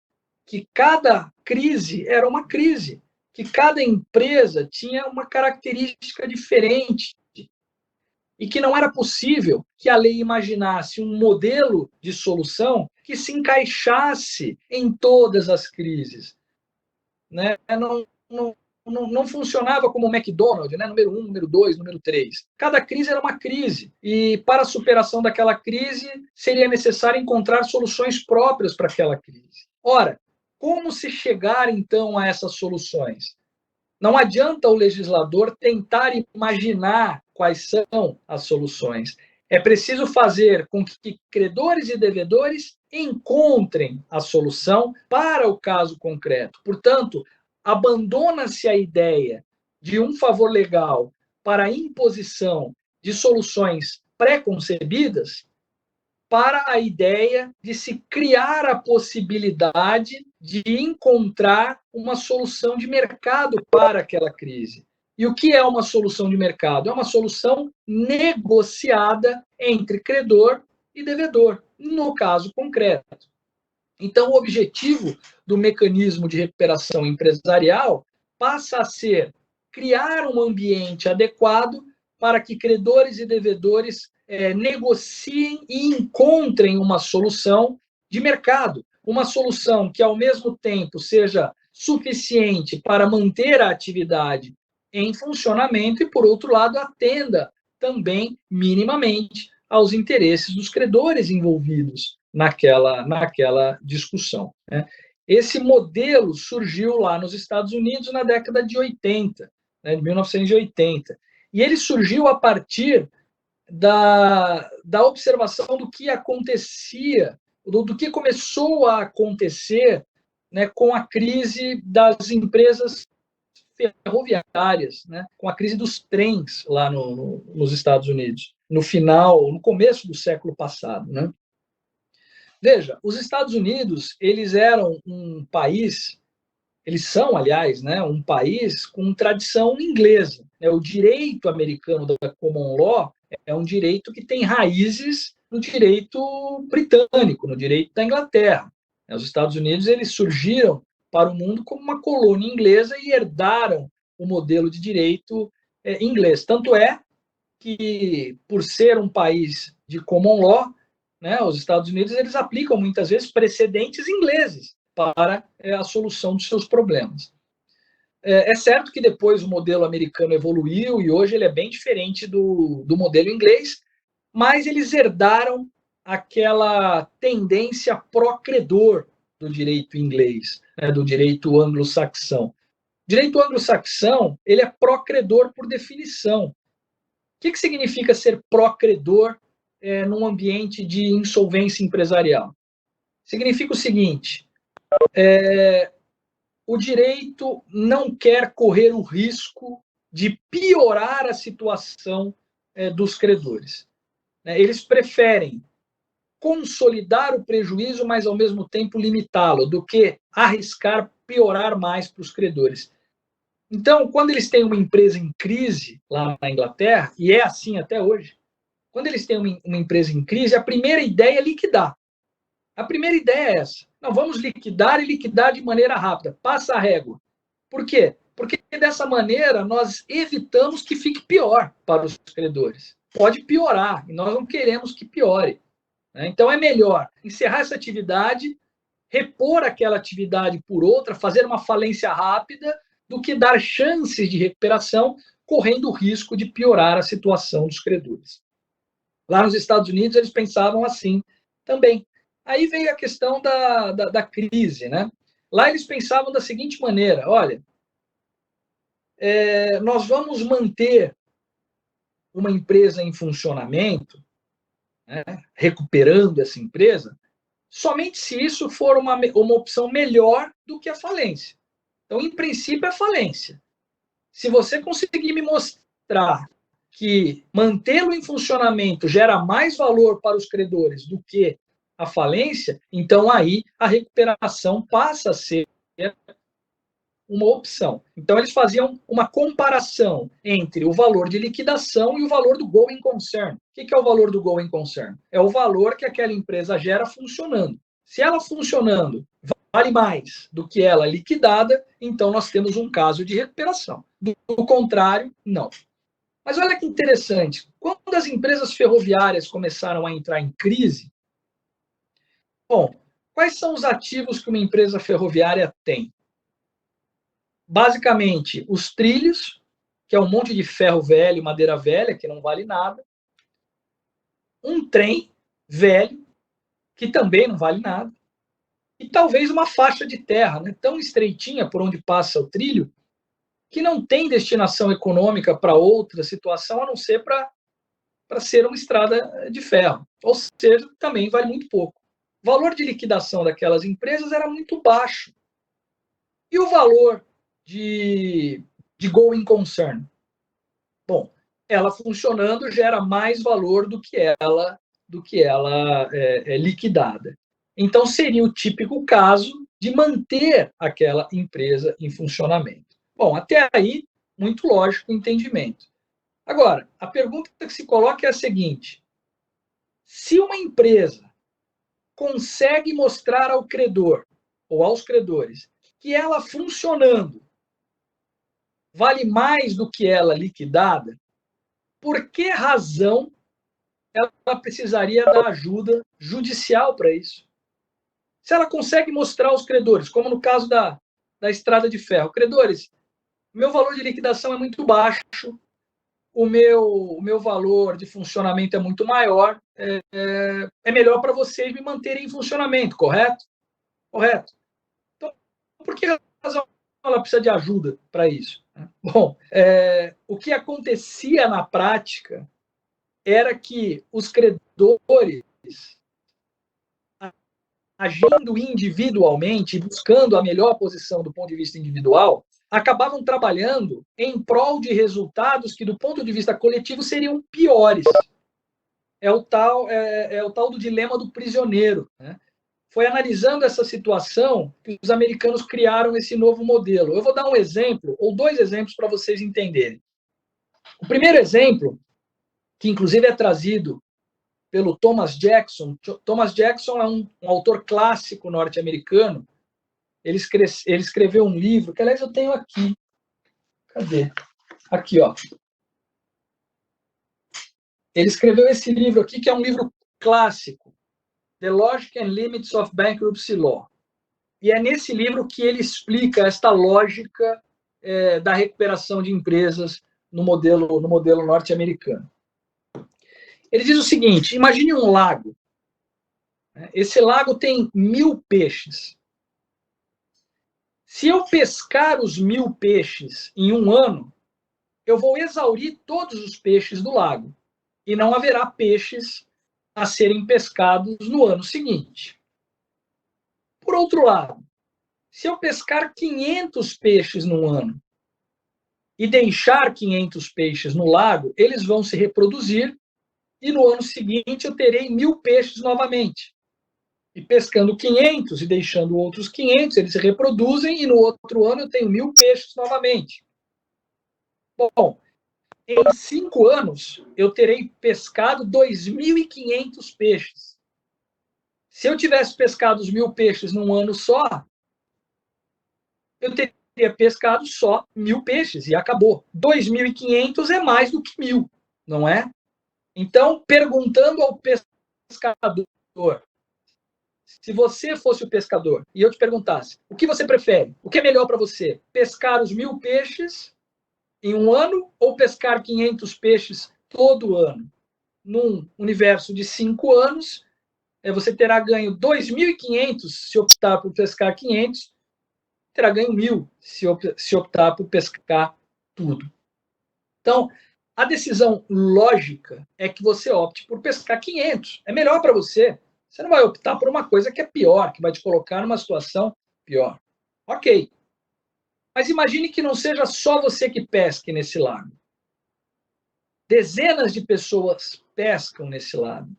que cada crise era uma crise, que cada empresa tinha uma característica diferente e que não era possível que a lei imaginasse um modelo de solução que se encaixasse em todas as crises, né? Não funcionava como o McDonald's, né? Número 1, número 2, número 3. Cada crise era uma crise. E para a superação daquela crise, seria necessário encontrar soluções próprias para aquela crise. Ora, como se chegar, então, a essas soluções? Não adianta o legislador tentar imaginar quais são as soluções. É preciso fazer com que credores e devedores encontrem a solução para o caso concreto. Portanto, abandona-se a ideia de um favor legal para a imposição de soluções pré-concebidas para a ideia de se criar a possibilidade de encontrar uma solução de mercado para aquela crise. E o que é uma solução de mercado? É uma solução negociada entre credor e devedor, no caso concreto. Então, o objetivo do mecanismo de recuperação empresarial passa a ser criar um ambiente adequado para que credores e devedores negociem e encontrem uma solução de mercado, uma solução que, ao mesmo tempo, seja suficiente para manter a atividade em funcionamento e, por outro lado, atenda também minimamente aos interesses dos credores envolvidos naquela discussão, né? Esse modelo surgiu lá nos Estados Unidos na década de 80, né, de 1980, e ele surgiu a partir da observação do que acontecia, do que começou a acontecer, né, com a crise das empresas ferroviárias, né, com a crise dos trens lá nos Estados Unidos, no começo do século passado, né? Veja, os Estados Unidos, eles eram um país, eles são, aliás, né, um país com tradição inglesa, né? O direito americano da common law é um direito que tem raízes no direito britânico, no direito da Inglaterra. Os Estados Unidos, eles surgiram para o mundo como uma colônia inglesa e herdaram o modelo de direito inglês. Tanto é que, por ser um país de common law, né, os Estados Unidos eles aplicam muitas vezes precedentes ingleses para a solução dos seus problemas. É certo que depois o modelo americano evoluiu e hoje ele é bem diferente do modelo inglês, mas eles herdaram aquela tendência pró-credor do direito inglês, né, do direito anglo-saxão. O direito anglo-saxão ele é pró-credor por definição. O que significa ser pró-credor num ambiente de insolvência empresarial? Significa o seguinte: o direito não quer correr o risco de piorar a situação dos credores. Eles preferem consolidar o prejuízo, mas ao mesmo tempo limitá-lo, do que arriscar piorar mais para os credores. Então, quando eles têm uma empresa em crise lá na Inglaterra, e é assim até hoje, quando eles têm uma empresa em crise, a primeira ideia é liquidar. A primeira ideia é essa. Não, vamos liquidar e liquidar de maneira rápida. Passa a régua. Por quê? Porque dessa maneira nós evitamos que fique pior para os credores. Pode piorar e nós não queremos que piore. Então é melhor encerrar essa atividade, repor aquela atividade por outra, fazer uma falência rápida, do que dar chances de recuperação, correndo o risco de piorar a situação dos credores. Lá nos Estados Unidos, eles pensavam assim, também. Aí veio a questão da crise, né? Lá eles pensavam da seguinte maneira: olha, nós vamos manter uma empresa em funcionamento, né, recuperando essa empresa, somente se isso for uma opção melhor do que a falência. Então, em princípio, é falência. Se você conseguir me mostrar que mantê-lo em funcionamento gera mais valor para os credores do que a falência, então aí a recuperação passa a ser uma opção. Então, eles faziam uma comparação entre o valor de liquidação e o valor do going concern. O que é o valor do going concern? É o valor que aquela empresa gera funcionando. Se ela funcionando vale mais do que ela liquidada, então nós temos um caso de recuperação. Do contrário, não. Mas olha que interessante, quando as empresas ferroviárias começaram a entrar em crise, bom, quais são os ativos que uma empresa ferroviária tem? Basicamente, os trilhos, que é um monte de ferro velho, madeira velha, que não vale nada. Um trem velho, que também não vale nada. E talvez uma faixa de terra, né, tão estreitinha por onde passa o trilho, que não tem destinação econômica para outra situação, a não ser para ser uma estrada de ferro. Ou seja, também vale muito pouco. O valor de liquidação daquelas empresas era muito baixo. E o valor de going concern? Bom, ela funcionando gera mais valor do que ela é liquidada. Então, seria o típico caso de manter aquela empresa em funcionamento. Bom, até aí, muito lógico o entendimento. Agora, a pergunta que se coloca é a seguinte: se uma empresa consegue mostrar ao credor ou aos credores que ela funcionando vale mais do que ela liquidada, por que razão ela precisaria da ajuda judicial para isso? Se ela consegue mostrar aos credores, como no caso da estrada de ferro, credores, meu valor de liquidação é muito baixo, o meu valor de funcionamento é muito maior, é melhor para vocês me manterem em funcionamento, correto? Correto. Então, por que razão ela precisa de ajuda para isso? Bom, o que acontecia na prática era que os credores, agindo individualmente, buscando a melhor posição do ponto de vista individual, acabavam trabalhando em prol de resultados que, do ponto de vista coletivo, seriam piores. É o tal do dilema do prisioneiro, né? Foi analisando essa situação que os americanos criaram esse novo modelo. Eu vou dar um exemplo, ou dois exemplos, para vocês entenderem. O primeiro exemplo, que inclusive é trazido pelo Thomas Jackson. Thomas Jackson é um autor clássico norte-americano. Ele escreveu um livro, que aliás eu tenho aqui. Cadê? Aqui, ó. Ele escreveu esse livro aqui, que é um livro clássico, The Logic and Limits of Bankruptcy Law. E é nesse livro que ele explica esta lógica da recuperação de empresas no modelo norte-americano. Ele diz o seguinte: imagine um lago. Esse lago tem 1000 peixes. Se eu pescar os 1000 peixes em um ano, eu vou exaurir todos os peixes do lago e não haverá peixes a serem pescados no ano seguinte. Por outro lado, se eu pescar 500 peixes no ano e deixar 500 peixes no lago, eles vão se reproduzir e no ano seguinte eu terei 1000 peixes novamente. E pescando 500 e deixando outros 500, eles se reproduzem e no outro ano eu tenho 1000 peixes novamente. Bom, em 5 anos eu terei pescado 2.500 peixes. Se eu tivesse pescado os 1000 peixes num ano só, eu teria pescado só 1000 peixes e acabou. 2.500 é mais do que 1000, não é? Então, perguntando ao pescador, se você fosse o pescador e eu te perguntasse, o que você prefere? O que é melhor para você? Pescar os 1000 peixes em um ano ou pescar 500 peixes todo ano? Num universo de 5 anos, você terá ganho 2.500 se optar por pescar 500, terá ganho 1.000 se optar por pescar tudo. Então, a decisão lógica é que você opte por pescar 500. É melhor para você. Você não vai optar por uma coisa que é pior, que vai te colocar numa situação pior. Ok. Mas imagine que não seja só você que pesque nesse lago. Dezenas de pessoas pescam nesse lago.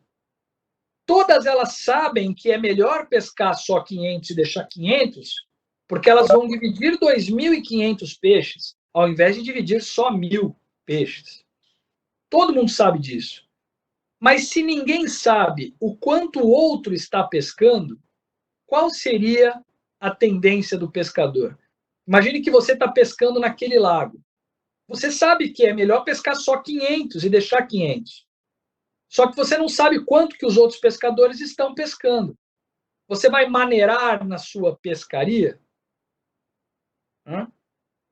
Todas elas sabem que é melhor pescar só 500 e deixar 500, porque elas vão dividir 2.500 peixes, ao invés de dividir só 1.000 peixes. Todo mundo sabe disso. Mas se ninguém sabe o quanto o outro está pescando, qual seria a tendência do pescador? Imagine que você está pescando naquele lago. Você sabe que é melhor pescar só 500 e deixar 500. Só que você não sabe quanto que os outros pescadores estão pescando. Você vai maneirar na sua pescaria?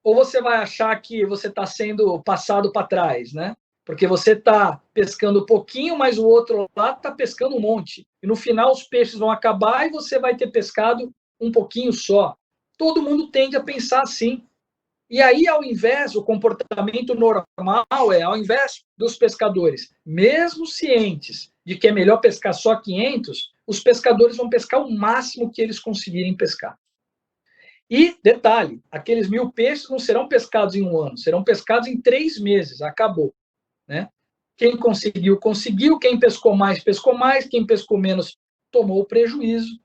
Ou você vai achar que você está sendo passado para trás, né? Porque você está pescando um pouquinho, mas o outro lá está pescando um monte. E no final os peixes vão acabar e você vai ter pescado um pouquinho só. Todo mundo tende a pensar assim. E aí, ao invés, o comportamento normal ao invés dos pescadores, mesmo cientes de que é melhor pescar só 500, os pescadores vão pescar o máximo que eles conseguirem pescar. E, detalhe, aqueles 1.000 peixes não serão pescados em um ano, serão pescados em 3 meses, acabou. Né? Quem conseguiu, conseguiu, quem pescou mais, quem pescou menos, tomou o prejuízo.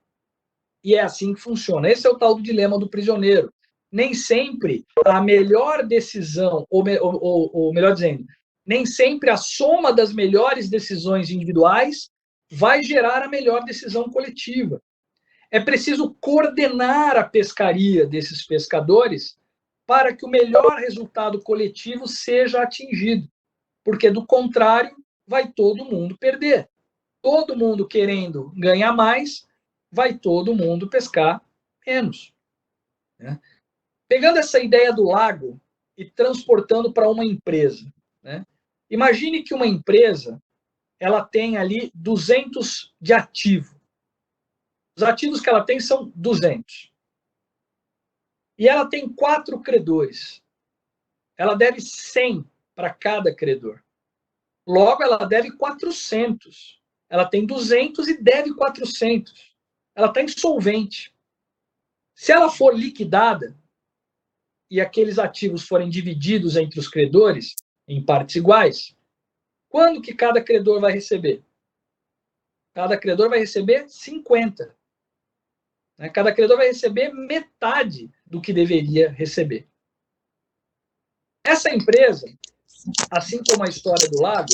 E é assim que funciona. Esse é o tal do dilema do prisioneiro. Nem sempre a melhor decisão, ou melhor dizendo, nem sempre a soma das melhores decisões individuais vai gerar a melhor decisão coletiva. É preciso coordenar a pescaria desses pescadores para que o melhor resultado coletivo seja atingido, porque do contrário, vai todo mundo perder. Todo mundo querendo ganhar mais, vai todo mundo pescar menos. Né? Pegando essa ideia do lago e transportando para uma empresa. Né? Imagine que uma empresa ela tem ali 200 de ativo. Os ativos que ela tem são 200. E ela tem 4 credores. Ela deve 100 para cada credor. Logo, ela deve 400. Ela tem 200 e deve 400. Ela está insolvente. Se ela for liquidada e aqueles ativos forem divididos entre os credores em partes iguais, quando que cada credor vai receber? Cada credor vai receber 50. Cada credor vai receber metade do que deveria receber. Essa empresa, assim como a história do lago,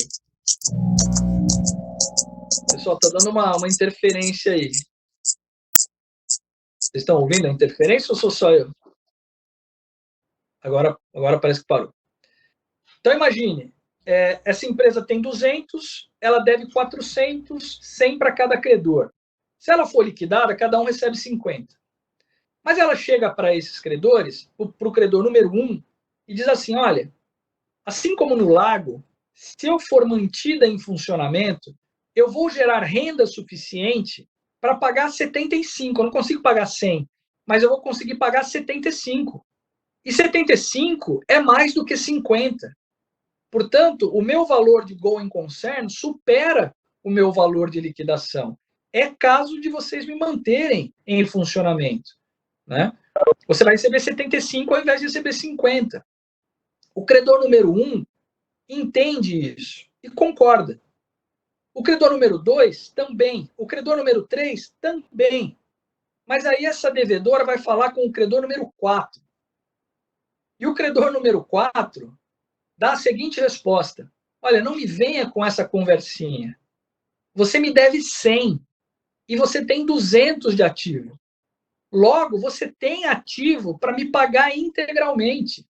pessoal, está dando uma interferência aí. Vocês estão ouvindo a interferência ou sou só eu? Agora parece que parou. Então, imagine, essa empresa tem 200, ela deve 400, 100 para cada credor. Se ela for liquidada, cada um recebe 50. Mas ela chega para esses credores, para o credor número 1, e diz assim, olha, assim como no lago, se eu for mantida em funcionamento, eu vou gerar renda suficiente para pagar 75. Eu não consigo pagar 100, mas eu vou conseguir pagar 75. E 75 é mais do que 50. Portanto, o meu valor de going concern supera o meu valor de liquidação. É caso de vocês me manterem em funcionamento. Né? Você vai receber 75 ao invés de receber 50. O credor número 1 entende isso e concorda. O credor número 2 também. O credor número 3 também. Mas aí essa devedora vai falar com o credor número 4. E o credor número 4 dá a seguinte resposta. Olha, não me venha com essa conversinha. Você me deve 100 e você tem 200 de ativo. Logo, você tem ativo para me pagar integralmente.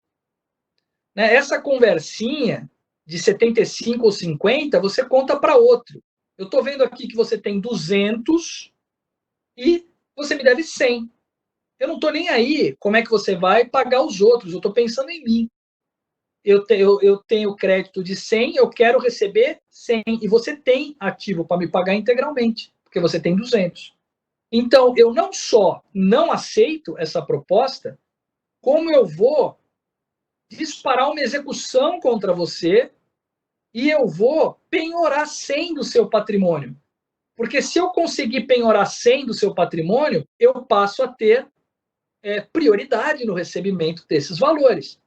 Né? Essa conversinha de 75 ou 50, você conta para outro. Eu estou vendo aqui que você tem 200 e você me deve 100. Eu não estou nem aí como é que você vai pagar os outros, eu estou pensando em mim. Eu tenho crédito de 100, eu quero receber 100, e você tem ativo para me pagar integralmente, porque porque você tem 200. Então, eu não só não aceito essa proposta, como eu vou disparar uma execução contra você e eu vou penhorar 100 do seu patrimônio. Porque se eu conseguir penhorar 100 do seu patrimônio, eu passo a ter prioridade no recebimento desses valores.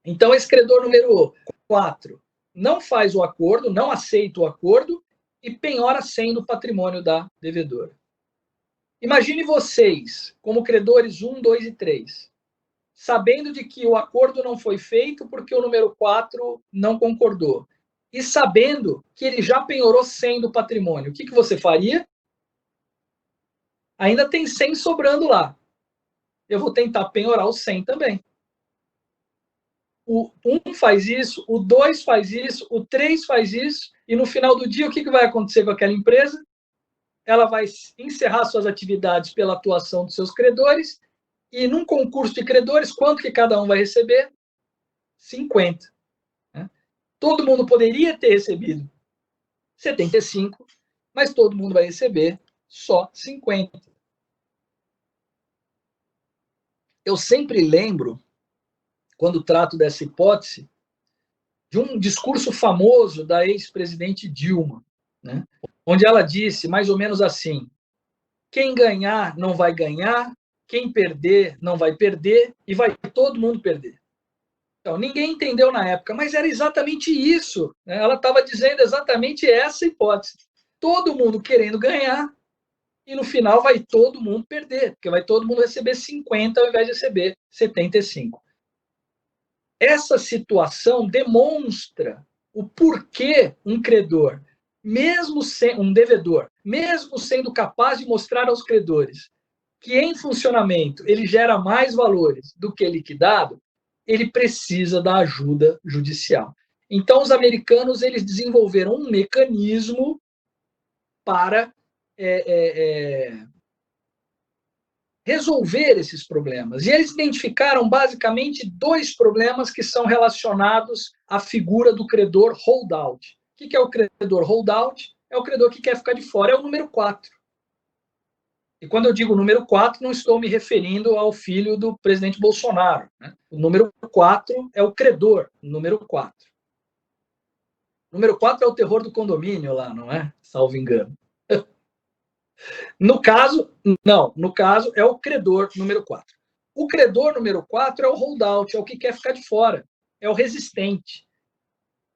Então, esse credor número 4 não faz o acordo, não aceita o acordo e penhora 100 do patrimônio da devedora. Imagine vocês, como credores 1, 2 e 3, sabendo de que o acordo não foi feito porque o número 4 não concordou, e sabendo que ele já penhorou 100 do patrimônio, o que você faria? Ainda tem 100 sobrando lá. Eu vou tentar penhorar os 100 também. O 1 faz isso, o 2 faz isso, o 3 faz isso, e no final do dia, o que vai acontecer com aquela empresa? Ela vai encerrar suas atividades pela atuação dos seus credores, e num concurso de credores, quanto que cada um vai receber? 50. Né? Todo mundo poderia ter recebido 75, mas todo mundo vai receber só 50. Eu sempre lembro, quando trato dessa hipótese, de um discurso famoso da ex-presidente Dilma, né? Onde ela disse mais ou menos assim: quem ganhar não vai ganhar, quem perder não vai perder e vai todo mundo perder. Então, ninguém entendeu na época, mas era exatamente isso. Né? Ela estava dizendo exatamente essa hipótese. Todo mundo querendo ganhar e no final vai todo mundo perder, porque vai todo mundo receber 50 ao invés de receber 75. Essa situação demonstra o porquê um credor, um devedor, mesmo sendo capaz de mostrar aos credores que em funcionamento ele gera mais valores do que liquidado, ele precisa da ajuda judicial. Então, os americanos eles desenvolveram um mecanismo para resolver esses problemas. E eles identificaram basicamente 2 problemas que são relacionados à figura do credor holdout. O que é o credor holdout? É o credor que quer ficar de fora, é o número 4. E quando eu digo número 4, não estou me referindo ao filho do presidente Bolsonaro. Né? O número 4 é o credor, número 4. O número 4 é o terror do condomínio lá, não é? Salvo engano. No caso, não. No caso, é o credor número 4. O credor número 4 é o holdout, é o que quer ficar de fora, é o resistente.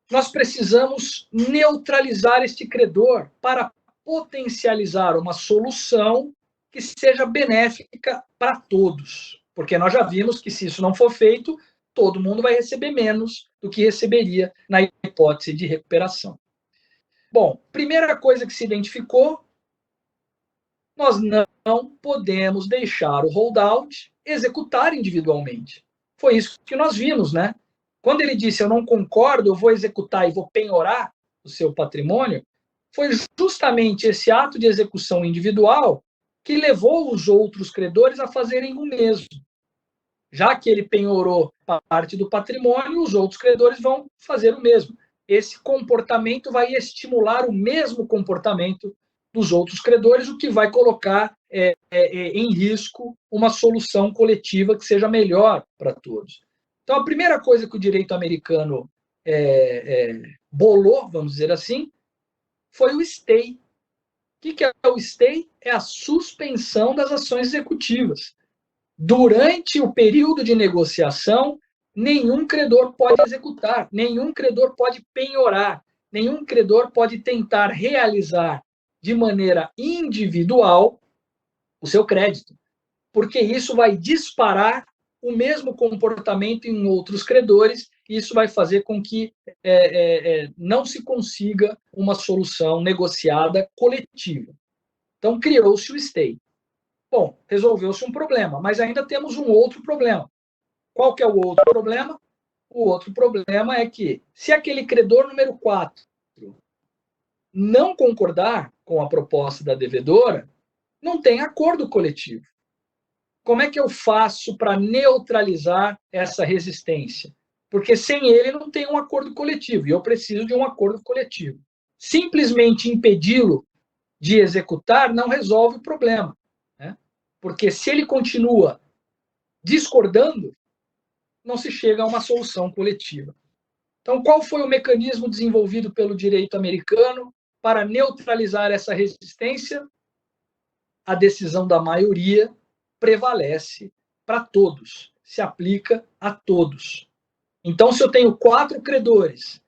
Nós precisamos neutralizar este credor para potencializar uma solução que seja benéfica para todos. Porque nós já vimos que se isso não for feito, todo mundo vai receber menos do que receberia na hipótese de recuperação. Bom, primeira coisa que se identificou, nós não podemos deixar o holdout executar individualmente. Foi isso que nós vimos, né? Quando ele disse, eu não concordo, eu vou executar e vou penhorar o seu patrimônio, foi justamente esse ato de execução individual que levou os outros credores a fazerem o mesmo. Já que ele penhorou parte do patrimônio, os outros credores vão fazer o mesmo. Esse comportamento vai estimular o mesmo comportamento dos outros credores, o que vai colocar em risco uma solução coletiva que seja melhor para todos. Então, a primeira coisa que o direito americano bolou, vamos dizer assim, foi o stay. O que é o stay? É a suspensão das ações executivas. Durante o período de negociação, nenhum credor pode executar, nenhum credor pode penhorar, nenhum credor pode tentar realizar de maneira individual o seu crédito, porque isso vai disparar o mesmo comportamento em outros credores, e isso vai fazer com que não se consiga uma solução negociada coletiva. Então, criou-se o stay. Bom, resolveu-se um problema, mas ainda temos um outro problema. Qual que é o outro problema? O outro problema é que, se aquele credor número 4 não concordar com a proposta da devedora, não tem acordo coletivo. Como é que eu faço para neutralizar essa resistência? Porque sem ele não tem um acordo coletivo, e eu preciso de um acordo coletivo. Simplesmente impedi-lo de executar não resolve o problema, né? Porque se ele continua discordando, não se chega a uma solução coletiva. Então, qual foi o mecanismo desenvolvido pelo direito americano para neutralizar essa resistência? A decisão da maioria prevalece para todos, se aplica a todos. Então, se eu tenho 4 credores,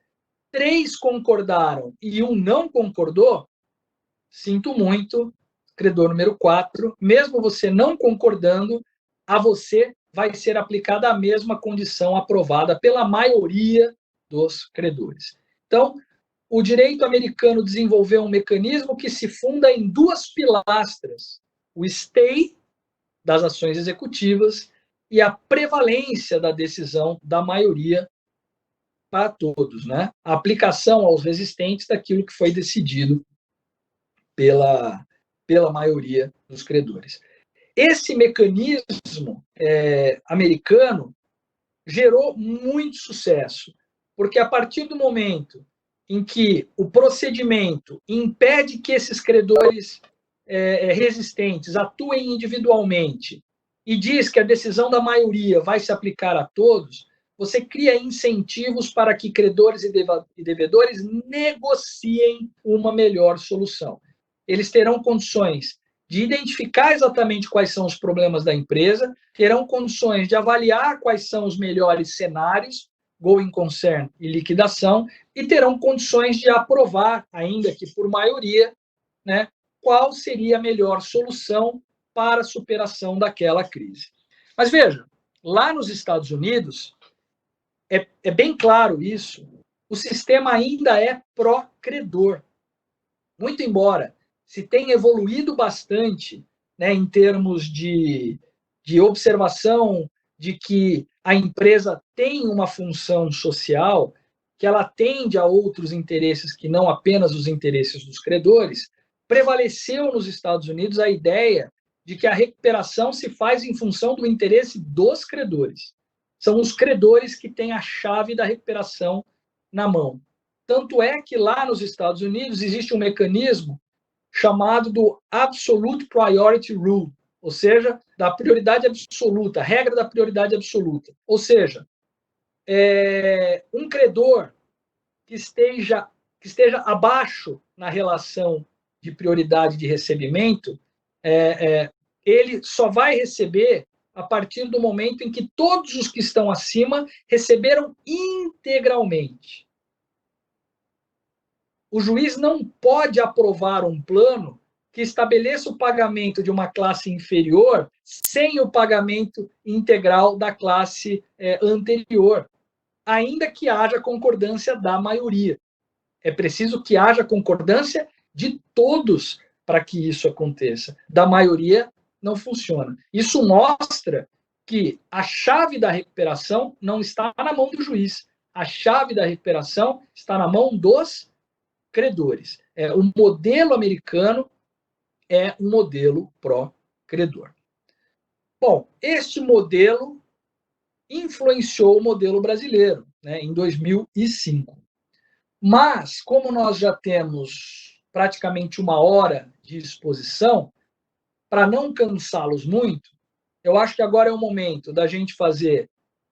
3 concordaram e um não concordou, sinto muito, credor número 4, mesmo você não concordando, a você vai ser aplicada a mesma condição aprovada pela maioria dos credores. Então, o direito americano desenvolveu um mecanismo que se funda em 2 pilastras: o stay das ações executivas e a prevalência da decisão da maioria para todos, né? A aplicação aos resistentes daquilo que foi decidido pela maioria dos credores. Esse mecanismo americano gerou muito sucesso, porque a partir do momento em que o procedimento impede que esses credores resistentes atuem individualmente e diz que a decisão da maioria vai se aplicar a todos, você cria incentivos para que credores e devedores negociem uma melhor solução. Eles terão condições de identificar exatamente quais são os problemas da empresa, terão condições de avaliar quais são os melhores cenários, going concern e liquidação, e terão condições de aprovar, ainda que por maioria, né, qual seria a melhor solução para a superação daquela crise. Mas veja, lá nos Estados Unidos, é bem claro isso, o sistema ainda é pró-credor. Muito embora se tenha evoluído bastante, né, em termos de observação de que a empresa tem uma função social, que ela atende a outros interesses que não apenas os interesses dos credores, prevaleceu nos Estados Unidos a ideia de que a recuperação se faz em função do interesse dos credores. São os credores que têm a chave da recuperação na mão. Tanto é que lá nos Estados Unidos existe um mecanismo chamado do Absolute Priority Rule, ou seja, da prioridade absoluta, regra da prioridade absoluta. Ou seja, um credor que esteja abaixo na relação de prioridade de recebimento, ele só vai receber a partir do momento em que todos os que estão acima receberam integralmente. O juiz não pode aprovar um plano que estabeleça o pagamento de uma classe inferior sem o pagamento integral da classe anterior, ainda que haja concordância da maioria. É preciso que haja concordância de todos para que isso aconteça. Da maioria, não funciona. Isso mostra que a chave da recuperação não está na mão do juiz. A chave da recuperação está na mão dos credores. O modelo americano é um modelo pró-credor. Bom, este modelo influenciou o modelo brasileiro, né, em 2005. Mas, como nós já temos praticamente 1 hora de exposição, para não cansá-los muito, eu acho que agora é o momento da gente fazer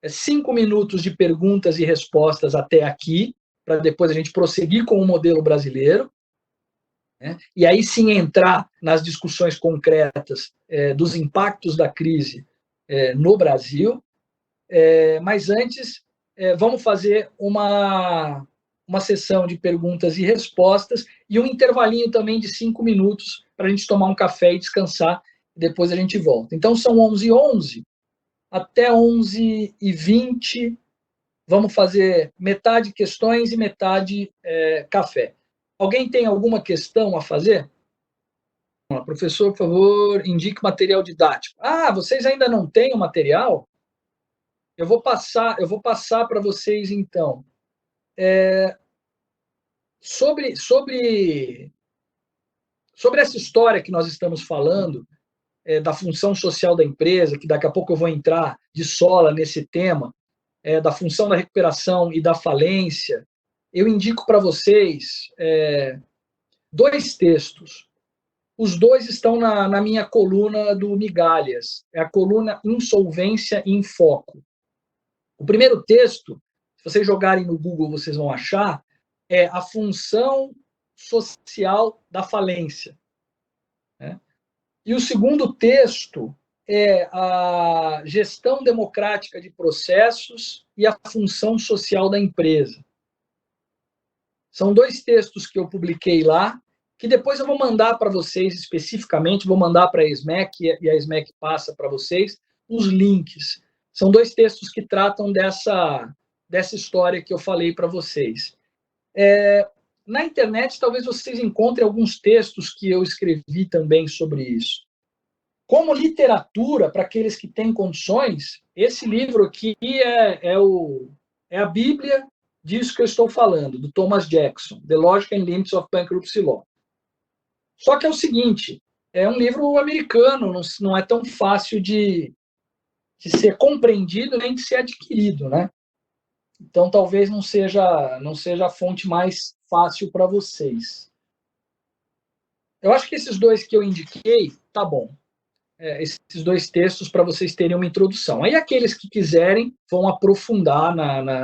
5 minutos de perguntas e respostas até aqui, para depois a gente prosseguir com o modelo brasileiro, né? E aí sim entrar nas discussões concretas dos impactos da crise no Brasil. Mas antes, vamos fazer uma sessão de perguntas e respostas e um intervalinho também de 5 minutos para a gente tomar um café e descansar, e depois a gente volta. Então, são 11h11, até 11h20, vamos fazer metade questões e metade café. Alguém tem alguma questão a fazer? Professor, por favor, indique material didático. Ah, vocês ainda não têm o material? Eu vou passar para vocês, então. Sobre essa história que nós estamos falando, da função social da empresa, que daqui a pouco eu vou entrar de sola nesse tema, da função da recuperação e da falência, eu indico para vocês 2 textos. Os dois estão na minha coluna do Migalhas, é a coluna Insolvência em Foco. O primeiro texto, se vocês jogarem no Google, vocês vão achar, é a função social da falência. Né? E o segundo texto é a gestão democrática de processos e a função social da empresa. São dois textos que eu publiquei lá, que depois eu vou mandar para vocês especificamente, vou mandar para a SMEC e a SMEC passa para vocês os links. São dois textos que tratam dessa história que eu falei para vocês. Na internet, talvez vocês encontrem alguns textos que eu escrevi também sobre isso. Como literatura, para aqueles que têm condições, esse livro aqui é a Bíblia disso que eu estou falando, do Thomas Jackson, The Logic and Limits of Bankruptcy Law. Só que é o seguinte, é um livro americano, não é tão fácil de ser compreendido nem de ser adquirido, né? Então, talvez não seja a fonte mais fácil para vocês. Eu acho que esses dois que eu indiquei, tá bom. Esses dois textos para vocês terem uma introdução. Aí aqueles que quiserem vão aprofundar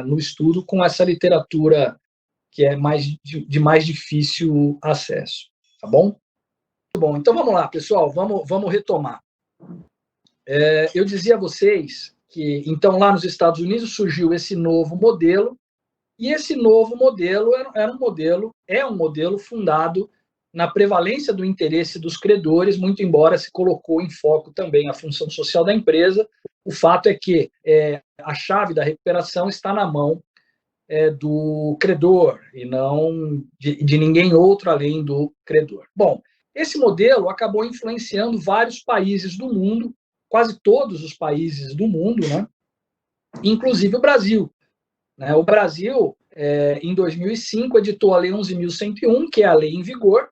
no estudo com essa literatura que é de mais difícil acesso. Tá bom? Muito bom. Então vamos lá, pessoal. Vamos retomar. Eu dizia a vocês que, então, lá nos Estados Unidos surgiu esse novo modelo, e esse novo modelo é um modelo fundado na prevalência do interesse dos credores, muito embora se colocou em foco também a função social da empresa. O fato é que a chave da recuperação está na mão do credor e não de ninguém outro além do credor. Bom, esse modelo acabou influenciando vários países do mundo, quase todos os países do mundo, né? Inclusive o Brasil. Né? O Brasil, em 2005, editou a Lei 11.101, que é a lei em vigor,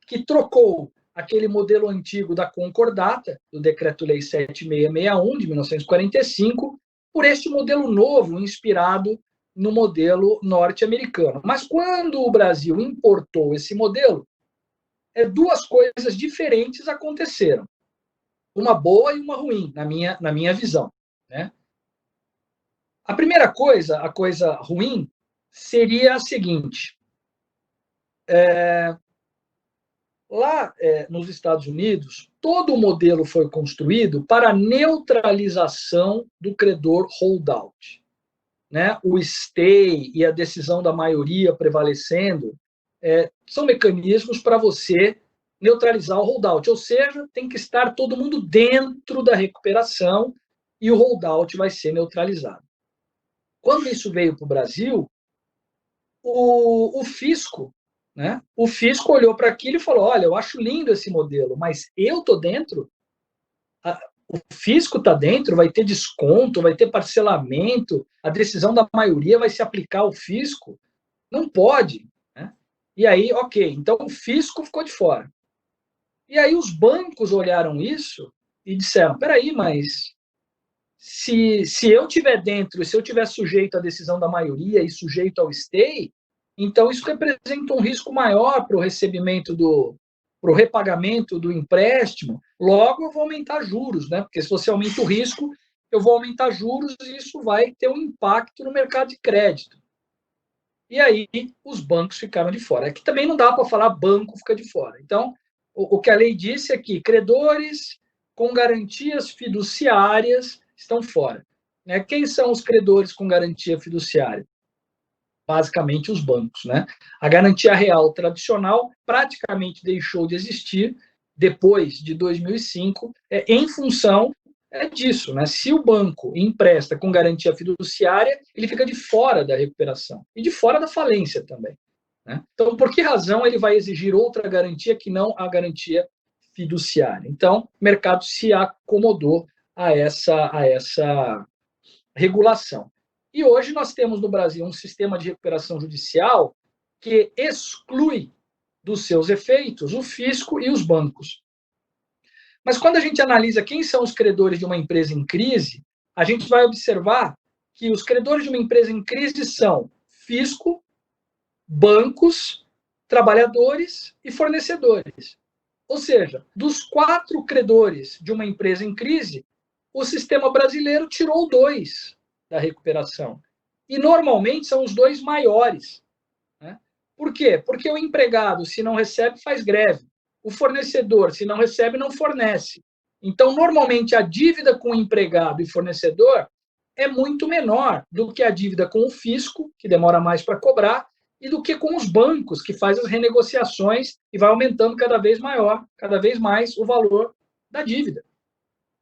que trocou aquele modelo antigo da concordata, do Decreto-Lei 7661, de 1945, por este modelo novo, inspirado no modelo norte-americano. Mas quando o Brasil importou esse modelo, duas coisas diferentes aconteceram. Uma boa e uma ruim, na minha visão. Né? A primeira coisa, a coisa ruim, seria a seguinte. Lá nos Estados Unidos, todo o modelo foi construído para a neutralização do credor holdout. Né? O stay e a decisão da maioria prevalecendo são mecanismos para você neutralizar o holdout, ou seja, tem que estar todo mundo dentro da recuperação e o holdout vai ser neutralizado. Quando isso veio para o Brasil, o fisco, né? O fisco olhou para aquilo e falou: olha, eu acho lindo esse modelo, mas eu estou dentro, o fisco está dentro, vai ter desconto, vai ter parcelamento, a decisão da maioria vai se aplicar ao fisco. Não pode. Né? E aí, ok, então o fisco ficou de fora. E aí os bancos olharam isso e disseram: peraí, mas se eu estiver dentro, se eu estiver sujeito à decisão da maioria e sujeito ao stay, então isso representa um risco maior para o recebimento para o repagamento do empréstimo, logo eu vou aumentar juros, né? Porque se você aumenta o risco, eu vou aumentar juros e isso vai ter um impacto no mercado de crédito. E aí os bancos ficaram de fora. Aqui também não dá para falar banco fica de fora. Então, o que a lei disse é que credores com garantias fiduciárias estão fora. Né? Quem são os credores com garantia fiduciária? Basicamente os bancos. Né? A garantia real tradicional praticamente deixou de existir depois de 2005, em função disso. Né? Se o banco empresta com garantia fiduciária, ele fica de fora da recuperação e de fora da falência também. Né? Então, por que razão ele vai exigir outra garantia que não a garantia fiduciária? Então, o mercado se acomodou a essa regulação. E hoje nós temos no Brasil um sistema de recuperação judicial que exclui dos seus efeitos o fisco e os bancos. Mas quando a gente analisa quem são os credores de uma empresa em crise, a gente vai observar que os credores de uma empresa em crise são fisco, bancos, trabalhadores e fornecedores. Ou seja, dos 4 credores de uma empresa em crise, o sistema brasileiro tirou 2 da recuperação. E, normalmente, são os 2 maiores. Né? Por quê? Porque o empregado, se não recebe, faz greve. O fornecedor, se não recebe, não fornece. Então, normalmente, a dívida com o empregado e fornecedor é muito menor do que a dívida com o fisco, que demora mais para cobrar, e do que com os bancos, que faz as renegociações e vai aumentando cada vez mais o valor da dívida.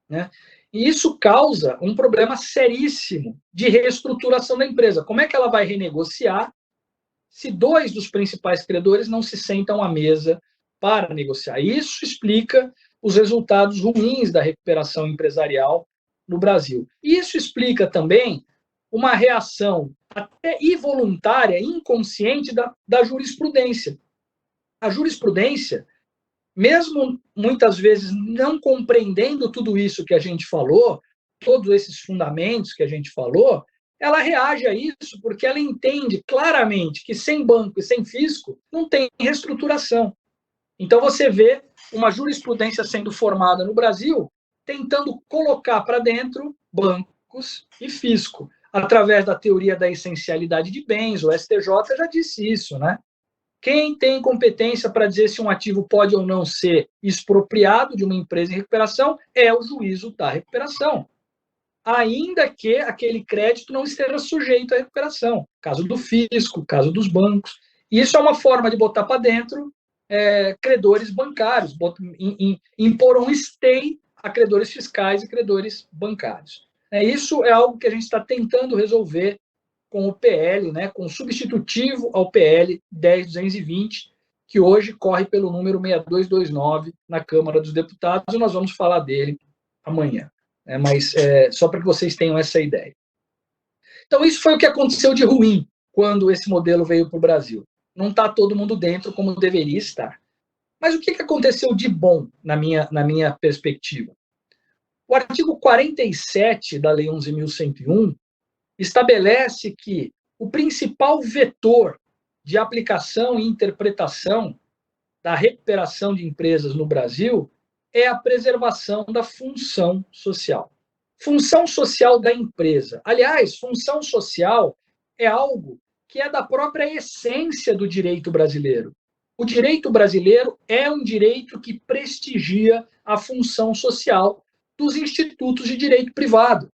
Né? E isso causa um problema seríssimo de reestruturação da empresa. Como é que ela vai renegociar se 2 dos principais credores não se sentam à mesa para negociar? Isso explica os resultados ruins da recuperação empresarial no Brasil. Isso explica também uma reação até involuntária, inconsciente da jurisprudência. A jurisprudência, mesmo muitas vezes não compreendendo tudo isso que a gente falou, todos esses fundamentos que a gente falou, ela reage a isso porque ela entende claramente que sem banco e sem fisco não tem reestruturação. Então você vê uma jurisprudência sendo formada no Brasil tentando colocar para dentro bancos e fisco, através da teoria da essencialidade de bens. O STJ já disse isso, né? Quem tem competência para dizer se um ativo pode ou não ser expropriado de uma empresa em recuperação é o juízo da recuperação, ainda que aquele crédito não esteja sujeito à recuperação, caso do fisco, caso dos bancos. E isso é uma forma de botar para dentro credores bancários, impor um stay a credores fiscais e credores bancários. Isso é algo que a gente está tentando resolver com o PL, né, com o substitutivo ao PL 10.220, que hoje corre pelo número 6229 na Câmara dos Deputados, e nós vamos falar dele amanhã. Mas só para que vocês tenham essa ideia. Então, isso foi o que aconteceu de ruim quando esse modelo veio para o Brasil. Não está todo mundo dentro como deveria estar. Mas o que aconteceu de bom na minha perspectiva? O artigo 47 da Lei 11.101 estabelece que o principal vetor de aplicação e interpretação da recuperação de empresas no Brasil é a preservação da função social. Função social da empresa. Aliás, função social é algo que é da própria essência do direito brasileiro. O direito brasileiro é um direito que prestigia a função social dos institutos de direito privado.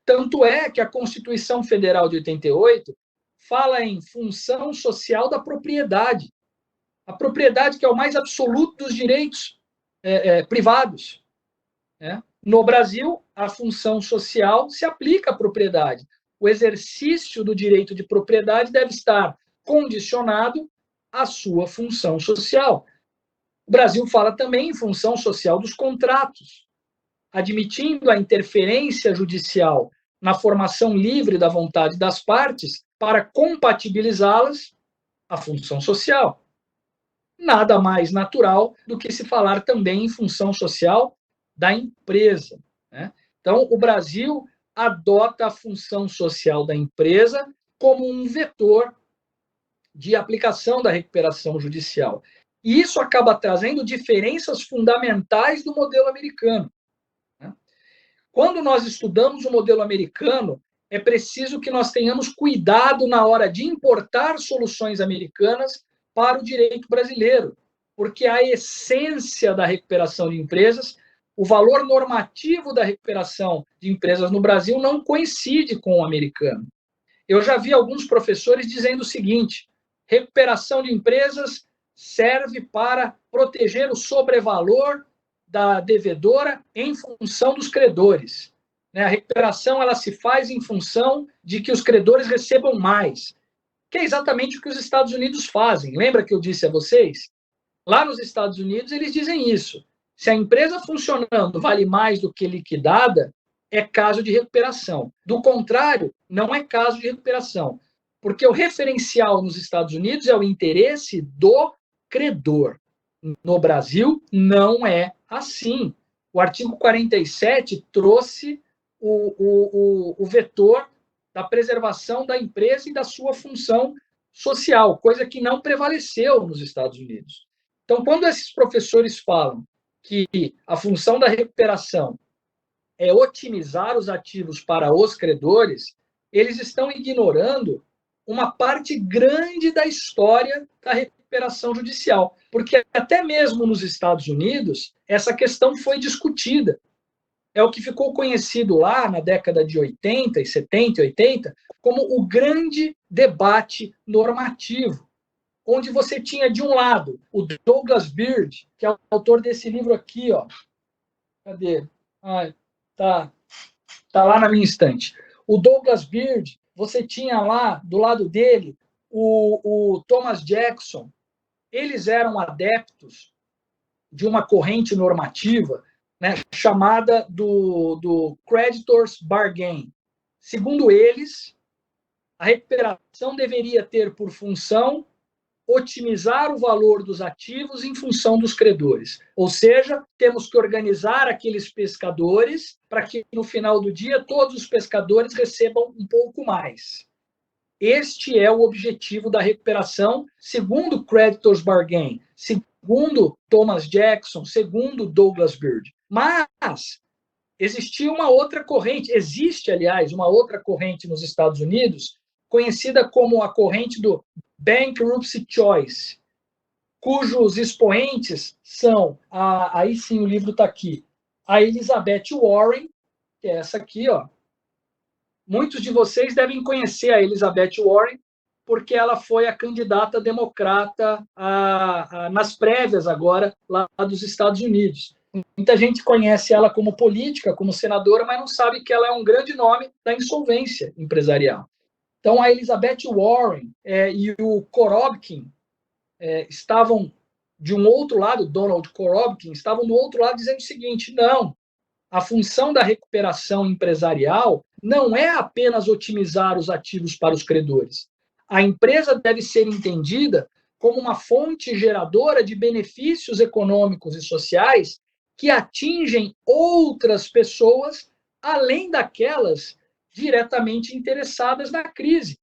Tanto é que a Constituição Federal de 88 fala em função social da propriedade. A propriedade que é o mais absoluto dos direitos privados. Né? No Brasil, a função social se aplica à propriedade. O exercício do direito de propriedade deve estar condicionado à sua função social. O Brasil fala também em função social dos contratos, admitindo a interferência judicial na formação livre da vontade das partes para compatibilizá-las à função social. Nada mais natural do que se falar também em função social da empresa. Né? Então, o Brasil adota a função social da empresa como um vetor de aplicação da recuperação judicial. E isso acaba trazendo diferenças fundamentais do modelo americano. Né? Quando nós estudamos o modelo americano, é preciso que nós tenhamos cuidado na hora de importar soluções americanas para o direito brasileiro, porque a essência da recuperação de empresas, o valor normativo da recuperação de empresas no Brasil não coincide com o americano. Eu já vi alguns professores dizendo o seguinte: recuperação de empresas serve para proteger o sobrevalor da devedora em função dos credores. A recuperação ela se faz em função de que os credores recebam mais, que é exatamente o que os Estados Unidos fazem. Lembra que eu disse a vocês? Lá nos Estados Unidos, eles dizem isso. Se a empresa funcionando vale mais do que liquidada, é caso de recuperação. Do contrário, não é caso de recuperação. Porque o referencial nos Estados Unidos é o interesse do credor. No Brasil, não é assim. O artigo 47 trouxe o vetor da preservação da empresa e da sua função social, coisa que não prevaleceu nos Estados Unidos. Então, quando esses professores falam que a função da recuperação é otimizar os ativos para os credores, eles estão ignorando uma parte grande da história da recuperação judicial. Porque até mesmo nos Estados Unidos, essa questão foi discutida. É o que ficou conhecido lá na década de 80, 70 e 80, como o grande debate normativo, onde você tinha, de um lado, o Douglas Beard, que é o autor desse livro aqui, ó. Cadê? Tá lá na minha estante. O Douglas Beard, você tinha lá, do lado dele, o Thomas Jackson. Eles eram adeptos de uma corrente normativa, né, chamada do Creditors Bargain. Segundo eles, a recuperação deveria ter por função otimizar o valor dos ativos em função dos credores. Ou seja, temos que organizar aqueles pescadores para que, no final do dia, todos os pescadores recebam um pouco mais. Este é o objetivo da recuperação, segundo Creditors Bargain, segundo Thomas Jackson, segundo Douglas Beard. Mas existia uma outra corrente, existe, aliás, uma outra corrente nos Estados Unidos, conhecida como a corrente do Bankruptcy Choice, cujos expoentes são, aí sim o livro está aqui, a Elizabeth Warren, que é essa aqui, ó. Muitos de vocês devem conhecer a Elizabeth Warren, porque ela foi a candidata democrata nas prévias agora, lá dos Estados Unidos. Muita gente conhece ela como política, como senadora, mas não sabe que ela é um grande nome da insolvência empresarial. Então, a Elizabeth Warren e o Korobkin estavam de um outro lado, Donald Korobkin, estavam do outro lado dizendo o seguinte: não, a função da recuperação empresarial não é apenas otimizar os ativos para os credores. A empresa deve ser entendida como uma fonte geradora de benefícios econômicos e sociais que atingem outras pessoas, além daquelas diretamente interessadas na crise.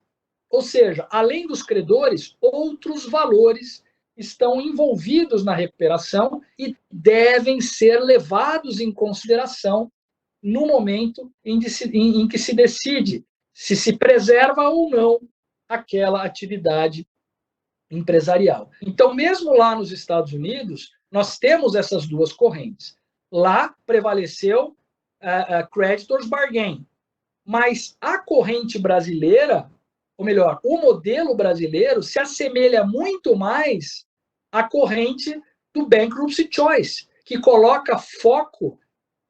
Ou seja, além dos credores, outros valores estão envolvidos na recuperação e devem ser levados em consideração no momento em que se decide se preserva ou não aquela atividade empresarial. Então, mesmo lá nos Estados Unidos, nós temos essas duas correntes. Lá prevaleceu a Creditors Bargain, mas a corrente brasileira, ou melhor, o modelo brasileiro se assemelha muito mais à corrente do Bankruptcy Choice, que coloca foco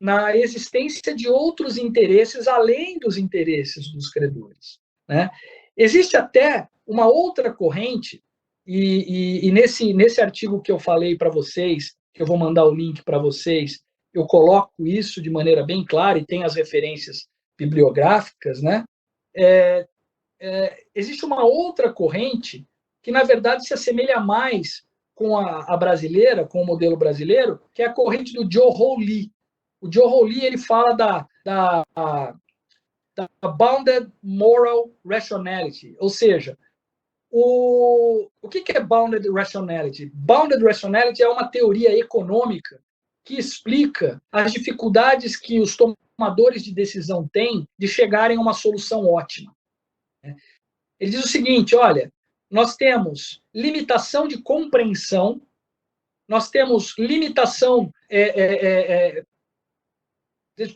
na existência de outros interesses além dos interesses dos credores, né? Existe até uma outra corrente, e nesse artigo que eu falei para vocês, que eu vou mandar o link para vocês, eu coloco isso de maneira bem clara e tem as referências bibliográficas, né? Existe uma outra corrente que, na verdade, se assemelha mais com a brasileira, com o modelo brasileiro, que é a corrente do Joe Hawley. O Joe Hawley, ele fala da Bounded Moral Rationality, ou seja, o que é Bounded Rationality? Bounded Rationality é uma teoria econômica que explica as dificuldades que os tomadores de decisão têm de chegarem a uma solução ótima. Ele diz o seguinte: olha, nós temos limitação de compreensão, nós temos limitação.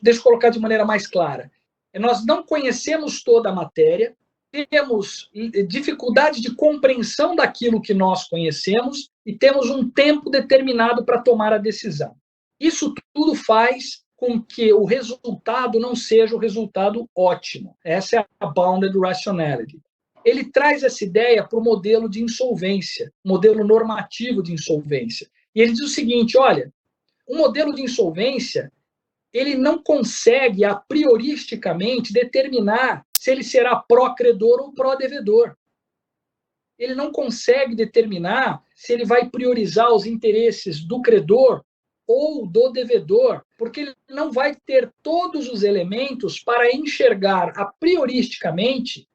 Deixa eu colocar de maneira mais clara. Nós não conhecemos toda a matéria, temos dificuldade de compreensão daquilo que nós conhecemos e temos um tempo determinado para tomar a decisão. Isso tudo faz com que o resultado não seja o resultado ótimo. Essa é a Bounded Rationality. Ele traz essa ideia para o modelo de insolvência, modelo normativo de insolvência. E ele diz o seguinte: olha, o modelo de insolvência ele não consegue, a prioristicamente, determinar se ele será pró-credor ou pró-devedor. Ele não consegue determinar se ele vai priorizar os interesses do credor ou do devedor, porque ele não vai ter todos os elementos para enxergar, a prioristicamente,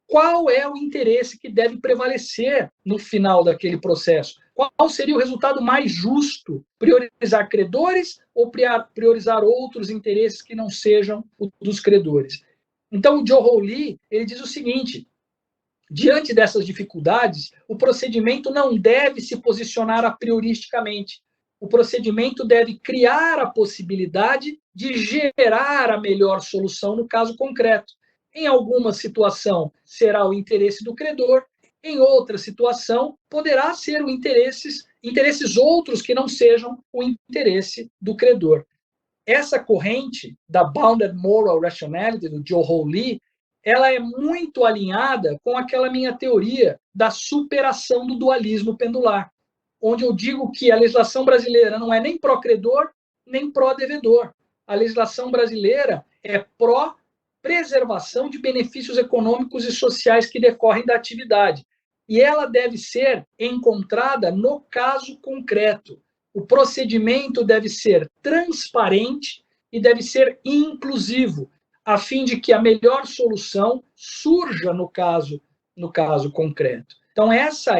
qual é o interesse que deve prevalecer no final daquele processo, qual seria o resultado mais justo? Priorizar credores ou priorizar outros interesses que não sejam os dos credores? Então, o Johor Lee, ele diz o seguinte: diante dessas dificuldades, o procedimento não deve se posicionar a prioristicamente. O procedimento deve criar a possibilidade de gerar a melhor solução no caso concreto. Em alguma situação, será o interesse do credor, em outra situação, poderá ser o interesses outros que não sejam o interesse do credor. Essa corrente da Bounded Moral Rationality, do Johor Lee, ela é muito alinhada com aquela minha teoria da superação do dualismo pendular, onde eu digo que a legislação brasileira não é nem pró-credor, nem pró-devedor. A legislação brasileira é pró-preservação de benefícios econômicos e sociais que decorrem da atividade. E ela deve ser encontrada no caso concreto. O procedimento deve ser transparente e deve ser inclusivo, a fim de que a melhor solução surja no caso concreto. Então, essa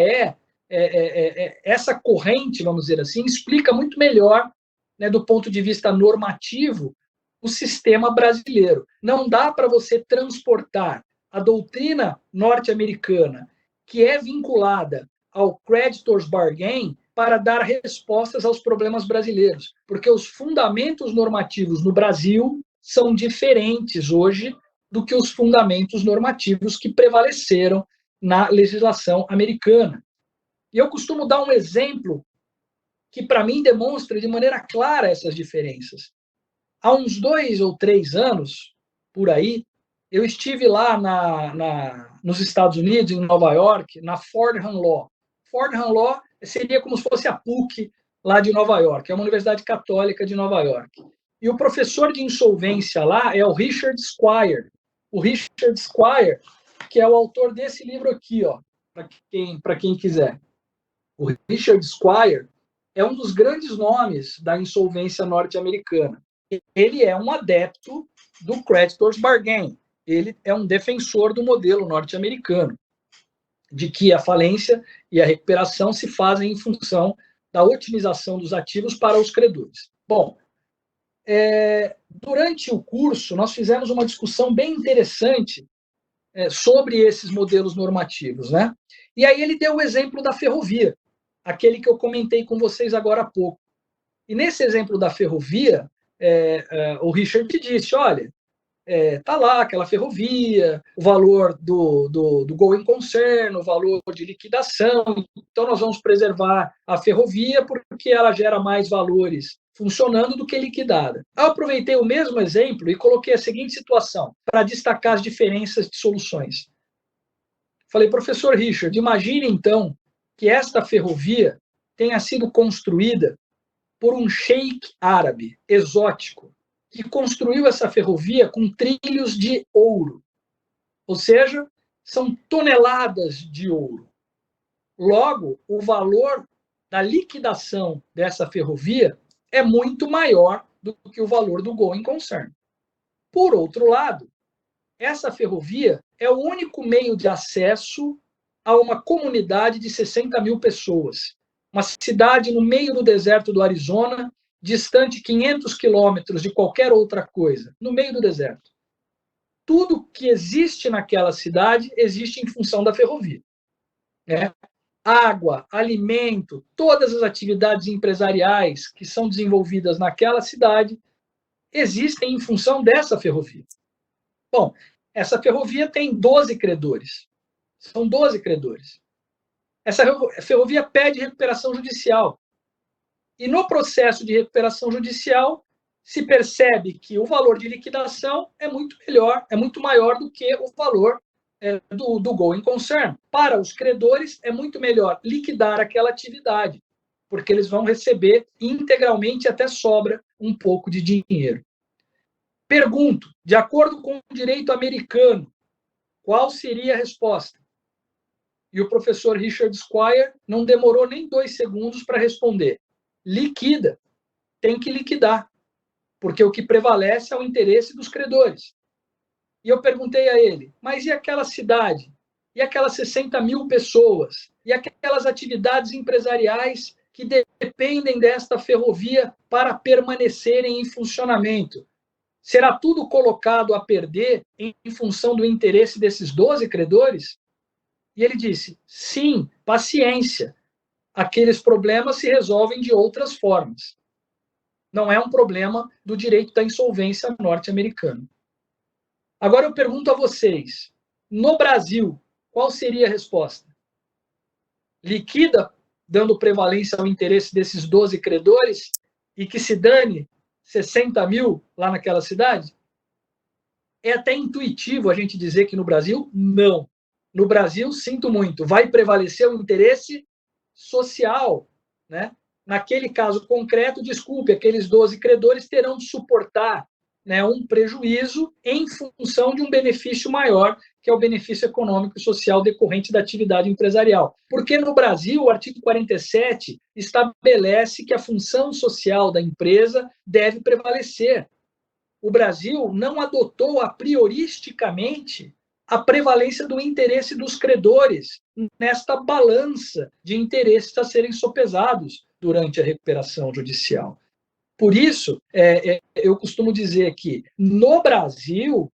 corrente, vamos dizer assim, explica muito melhor, né, do ponto de vista normativo, o sistema brasileiro. Não dá para você transportar a doutrina norte-americana, que é vinculada ao creditors bargain, para dar respostas aos problemas brasileiros, porque os fundamentos normativos no Brasil são diferentes hoje do que os fundamentos normativos que prevaleceram na legislação americana. E eu costumo dar um exemplo que, para mim, demonstra de maneira clara essas diferenças. Há uns 2 ou 3 anos, por aí, eu estive lá nos Estados Unidos, em Nova York, na Fordham Law. Fordham Law seria como se fosse a PUC lá de Nova York, é uma universidade católica de Nova York. E o professor de insolvência lá é o Richard Squire. O Richard Squire, que é o autor desse livro aqui, para quem quiser. O Richard Squire é um dos grandes nomes da insolvência norte-americana. Ele é um adepto do creditors bargain. Ele é um defensor do modelo norte-americano, de que a falência e a recuperação se fazem em função da otimização dos ativos para os credores. Bom, durante o curso, nós fizemos uma discussão bem interessante sobre esses modelos normativos, né? E aí ele deu o exemplo da ferrovia, aquele que eu comentei com vocês agora há pouco. E nesse exemplo da ferrovia, o Richard disse, olha, tá lá aquela ferrovia, o valor do going concern, o valor de liquidação, então nós vamos preservar a ferrovia porque ela gera mais valores funcionando do que liquidada. Eu aproveitei o mesmo exemplo e coloquei a seguinte situação para destacar as diferenças de soluções. Falei, professor Richard, imagine então que esta ferrovia tenha sido construída por um sheik árabe exótico, que construiu essa ferrovia com trilhos de ouro. Ou seja, são toneladas de ouro. Logo, o valor da liquidação dessa ferrovia é muito maior do que o valor do going concern. Por outro lado, essa ferrovia é o único meio de acesso a uma comunidade de 60 mil pessoas. Uma cidade no meio do deserto do Arizona, distante 500 quilômetros de qualquer outra coisa, no meio do deserto. Tudo que existe naquela cidade existe em função da ferrovia. Água, alimento, todas as atividades empresariais que são desenvolvidas naquela cidade existem em função dessa ferrovia. Bom, essa ferrovia tem 12 credores. São 12 credores. Essa ferrovia pede recuperação judicial. E no processo de recuperação judicial, se percebe que o valor de liquidação é muito maior do que o valor do going concern. Para os credores, é muito melhor liquidar aquela atividade, porque eles vão receber integralmente, até sobra um pouco de dinheiro. Pergunto, de acordo com o direito americano, qual seria a resposta? E o professor Richard Squire não demorou nem 2 segundos para responder. Liquida. Tem que liquidar, porque o que prevalece é o interesse dos credores. E eu perguntei a ele, mas e aquela cidade e aquelas 60 mil pessoas, e aquelas atividades empresariais que dependem desta ferrovia para permanecerem em funcionamento? Será tudo colocado a perder em função do interesse desses 12 credores? E ele disse: sim, paciência. Aqueles problemas se resolvem de outras formas. Não é um problema do direito da insolvência norte-americano. Agora eu pergunto a vocês: no Brasil, qual seria a resposta? Liquida, dando prevalência ao interesse desses 12 credores, e que se dane 60 mil lá naquela cidade? É até intuitivo a gente dizer que no Brasil, não. No Brasil, sinto muito, vai prevalecer o interesse social, né? Naquele caso concreto, desculpe, aqueles 12 credores terão de suportar, né, um prejuízo em função de um benefício maior, que é o benefício econômico e social decorrente da atividade empresarial. Porque no Brasil, o artigo 47 estabelece que a função social da empresa deve prevalecer. O Brasil não adotou a prioristicamente a prevalência do interesse dos credores nesta balança de interesses a serem sopesados durante a recuperação judicial. Por isso, eu costumo dizer que, no Brasil,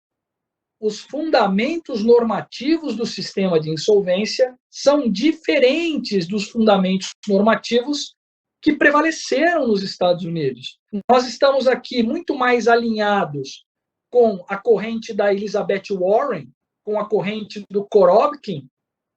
os fundamentos normativos do sistema de insolvência são diferentes dos fundamentos normativos que prevaleceram nos Estados Unidos. Nós estamos aqui muito mais alinhados com a corrente da Elizabeth Warren, com a corrente do Korobkin,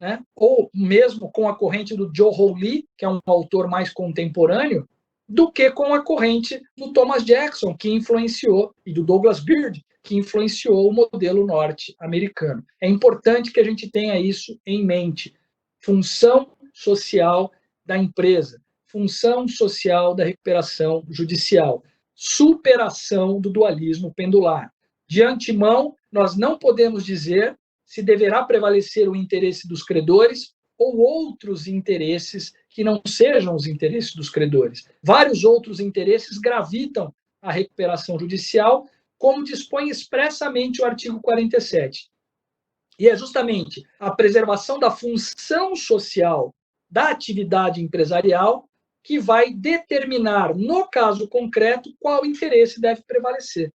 né? Ou mesmo com a corrente do Joe Hawley, que é um autor mais contemporâneo, do que com a corrente do Thomas Jackson, que influenciou, e do Douglas Beard, que influenciou o modelo norte-americano. É importante que a gente tenha isso em mente. Função social da empresa, função social da recuperação judicial, superação do dualismo pendular. De antemão, nós não podemos dizer se deverá prevalecer o interesse dos credores ou outros interesses que não sejam os interesses dos credores. Vários outros interesses gravitam a recuperação judicial, como dispõe expressamente o artigo 47. E é justamente a preservação da função social da atividade empresarial que vai determinar, no caso concreto, qual interesse deve prevalecer.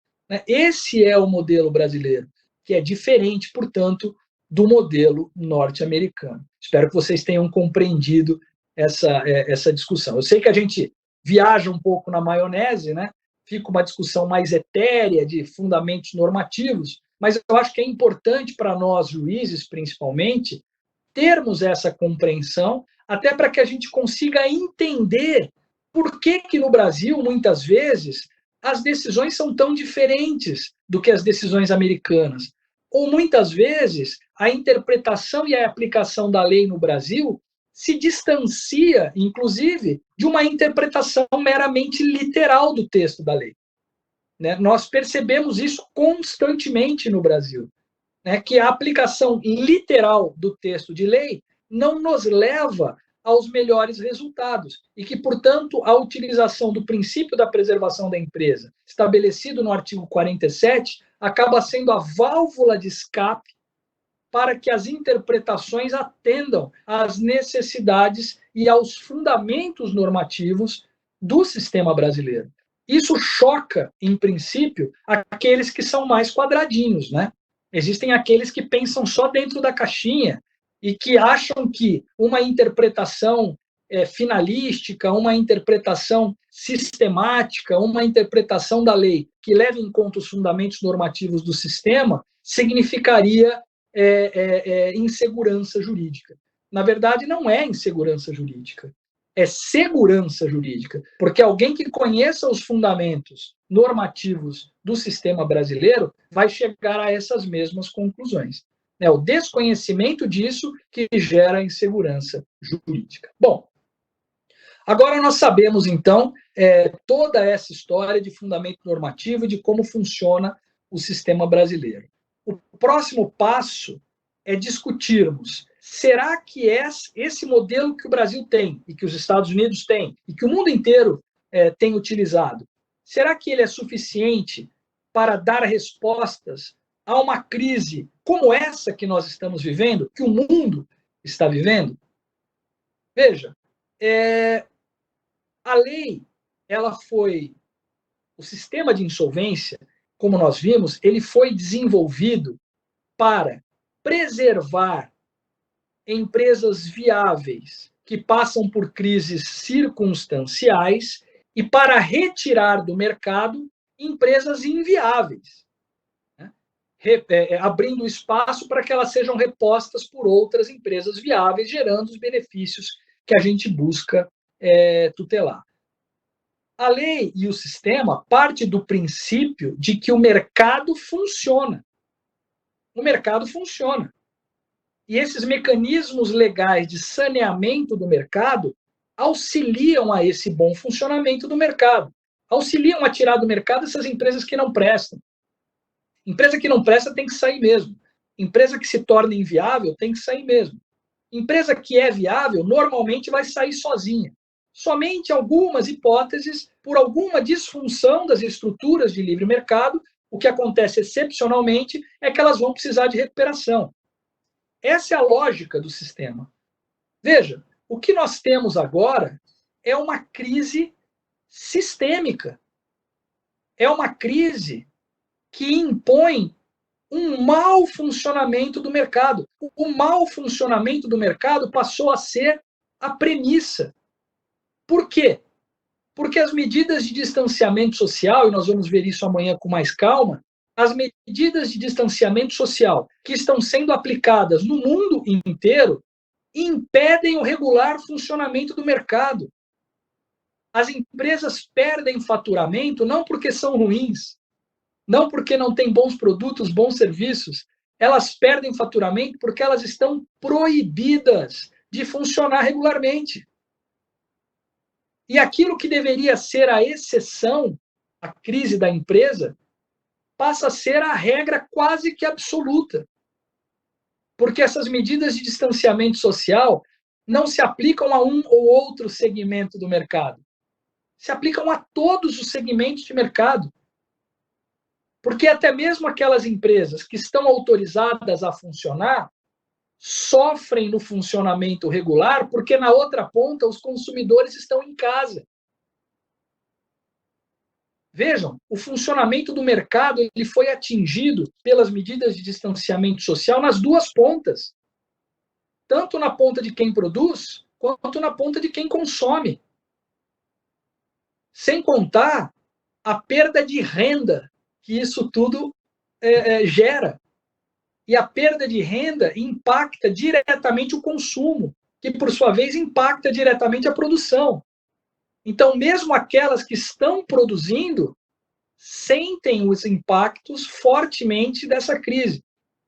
Esse é o modelo brasileiro, que é diferente, portanto, do modelo norte-americano. Espero que vocês tenham compreendido essa discussão. Eu sei que a gente viaja um pouco na maionese, né? Fica uma discussão mais etérea de fundamentos normativos, mas eu acho que é importante para nós, juízes, principalmente, termos essa compreensão, até para que a gente consiga entender por que no Brasil, muitas vezes, as decisões são tão diferentes do que as decisões americanas. Ou, muitas vezes, a interpretação e a aplicação da lei no Brasil se distancia, inclusive, de uma interpretação meramente literal do texto da lei. Nós percebemos isso constantemente no Brasil, que a aplicação literal do texto de lei não nos leva aos melhores resultados e que, portanto, a utilização do princípio da preservação da empresa, estabelecido no artigo 47, acaba sendo a válvula de escape para que as interpretações atendam às necessidades e aos fundamentos normativos do sistema brasileiro. Isso choca, em princípio, aqueles que são mais quadradinhos, né? Existem aqueles que pensam só dentro da caixinha e que acham que uma interpretação finalística, uma interpretação sistemática, uma interpretação da lei que leve em conta os fundamentos normativos do sistema significaria insegurança jurídica. Na verdade, não é insegurança jurídica, é segurança jurídica, porque alguém que conheça os fundamentos normativos do sistema brasileiro vai chegar a essas mesmas conclusões. É o desconhecimento disso que gera insegurança jurídica. Bom, agora nós sabemos, então, toda essa história de fundamento normativo e de como funciona o sistema brasileiro. O próximo passo é discutirmos: será que esse modelo que o Brasil tem, e que os Estados Unidos têm, e que o mundo inteiro tem utilizado, será que ele é suficiente para dar respostas a uma crise como essa que nós estamos vivendo, que o mundo está vivendo? Veja, a lei, o sistema de insolvência, como nós vimos, ele foi desenvolvido para preservar empresas viáveis que passam por crises circunstanciais e para retirar do mercado empresas inviáveis, né? Abrindo espaço para que elas sejam repostas por outras empresas viáveis, gerando os benefícios que a gente busca tutelar. A lei e o sistema parte do princípio de que o mercado funciona. O mercado funciona. E esses mecanismos legais de saneamento do mercado auxiliam a esse bom funcionamento do mercado. Auxiliam a tirar do mercado essas empresas que não prestam. Empresa que não presta tem que sair mesmo. Empresa que se torna inviável tem que sair mesmo. Empresa que é viável normalmente vai sair sozinha. Somente algumas hipóteses, por alguma disfunção das estruturas de livre mercado, o que acontece excepcionalmente é que elas vão precisar de recuperação. Essa é a lógica do sistema. Veja, o que nós temos agora é uma crise sistêmica. É uma crise que impõe um mau funcionamento do mercado. O mau funcionamento do mercado passou a ser a premissa. Por quê? Porque as medidas de distanciamento social, e nós vamos ver isso amanhã com mais calma, as medidas de distanciamento social que estão sendo aplicadas no mundo inteiro impedem o regular funcionamento do mercado. As empresas perdem faturamento não porque são ruins, não porque não têm bons produtos, bons serviços, elas perdem faturamento porque elas estão proibidas de funcionar regularmente. E aquilo que deveria ser a exceção, a crise da empresa, passa a ser a regra quase que absoluta. Porque essas medidas de distanciamento social não se aplicam a um ou outro segmento do mercado. Se aplicam a todos os segmentos de mercado. Porque até mesmo aquelas empresas que estão autorizadas a funcionar sofrem no funcionamento regular porque na outra ponta os consumidores estão em casa. Vejam, o funcionamento do mercado ele foi atingido pelas medidas de distanciamento social nas duas pontas. Tanto na ponta de quem produz, quanto na ponta de quem consome. Sem contar a perda de renda que isso tudo gera. E a perda de renda impacta diretamente o consumo, que, por sua vez, impacta diretamente a produção. Então, mesmo aquelas que estão produzindo sentem os impactos fortemente dessa crise.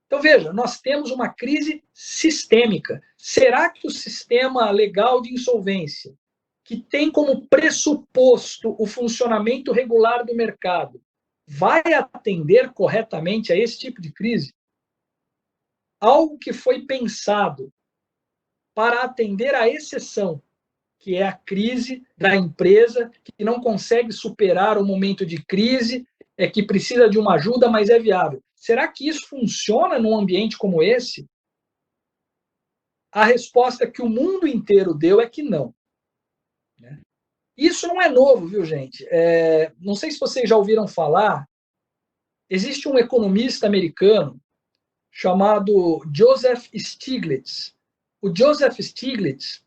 Então, veja, nós temos uma crise sistêmica. Será que o sistema legal de insolvência, que tem como pressuposto o funcionamento regular do mercado, vai atender corretamente a esse tipo de crise? Algo que foi pensado para atender à exceção, que é a crise da empresa que não consegue superar o momento de crise, que precisa de uma ajuda, mas é viável. Será que isso funciona num ambiente como esse? A resposta que o mundo inteiro deu é que não. Isso não é novo, viu, gente? Não sei se vocês já ouviram falar, existe um economista americano chamado Joseph Stiglitz. O Joseph Stiglitz,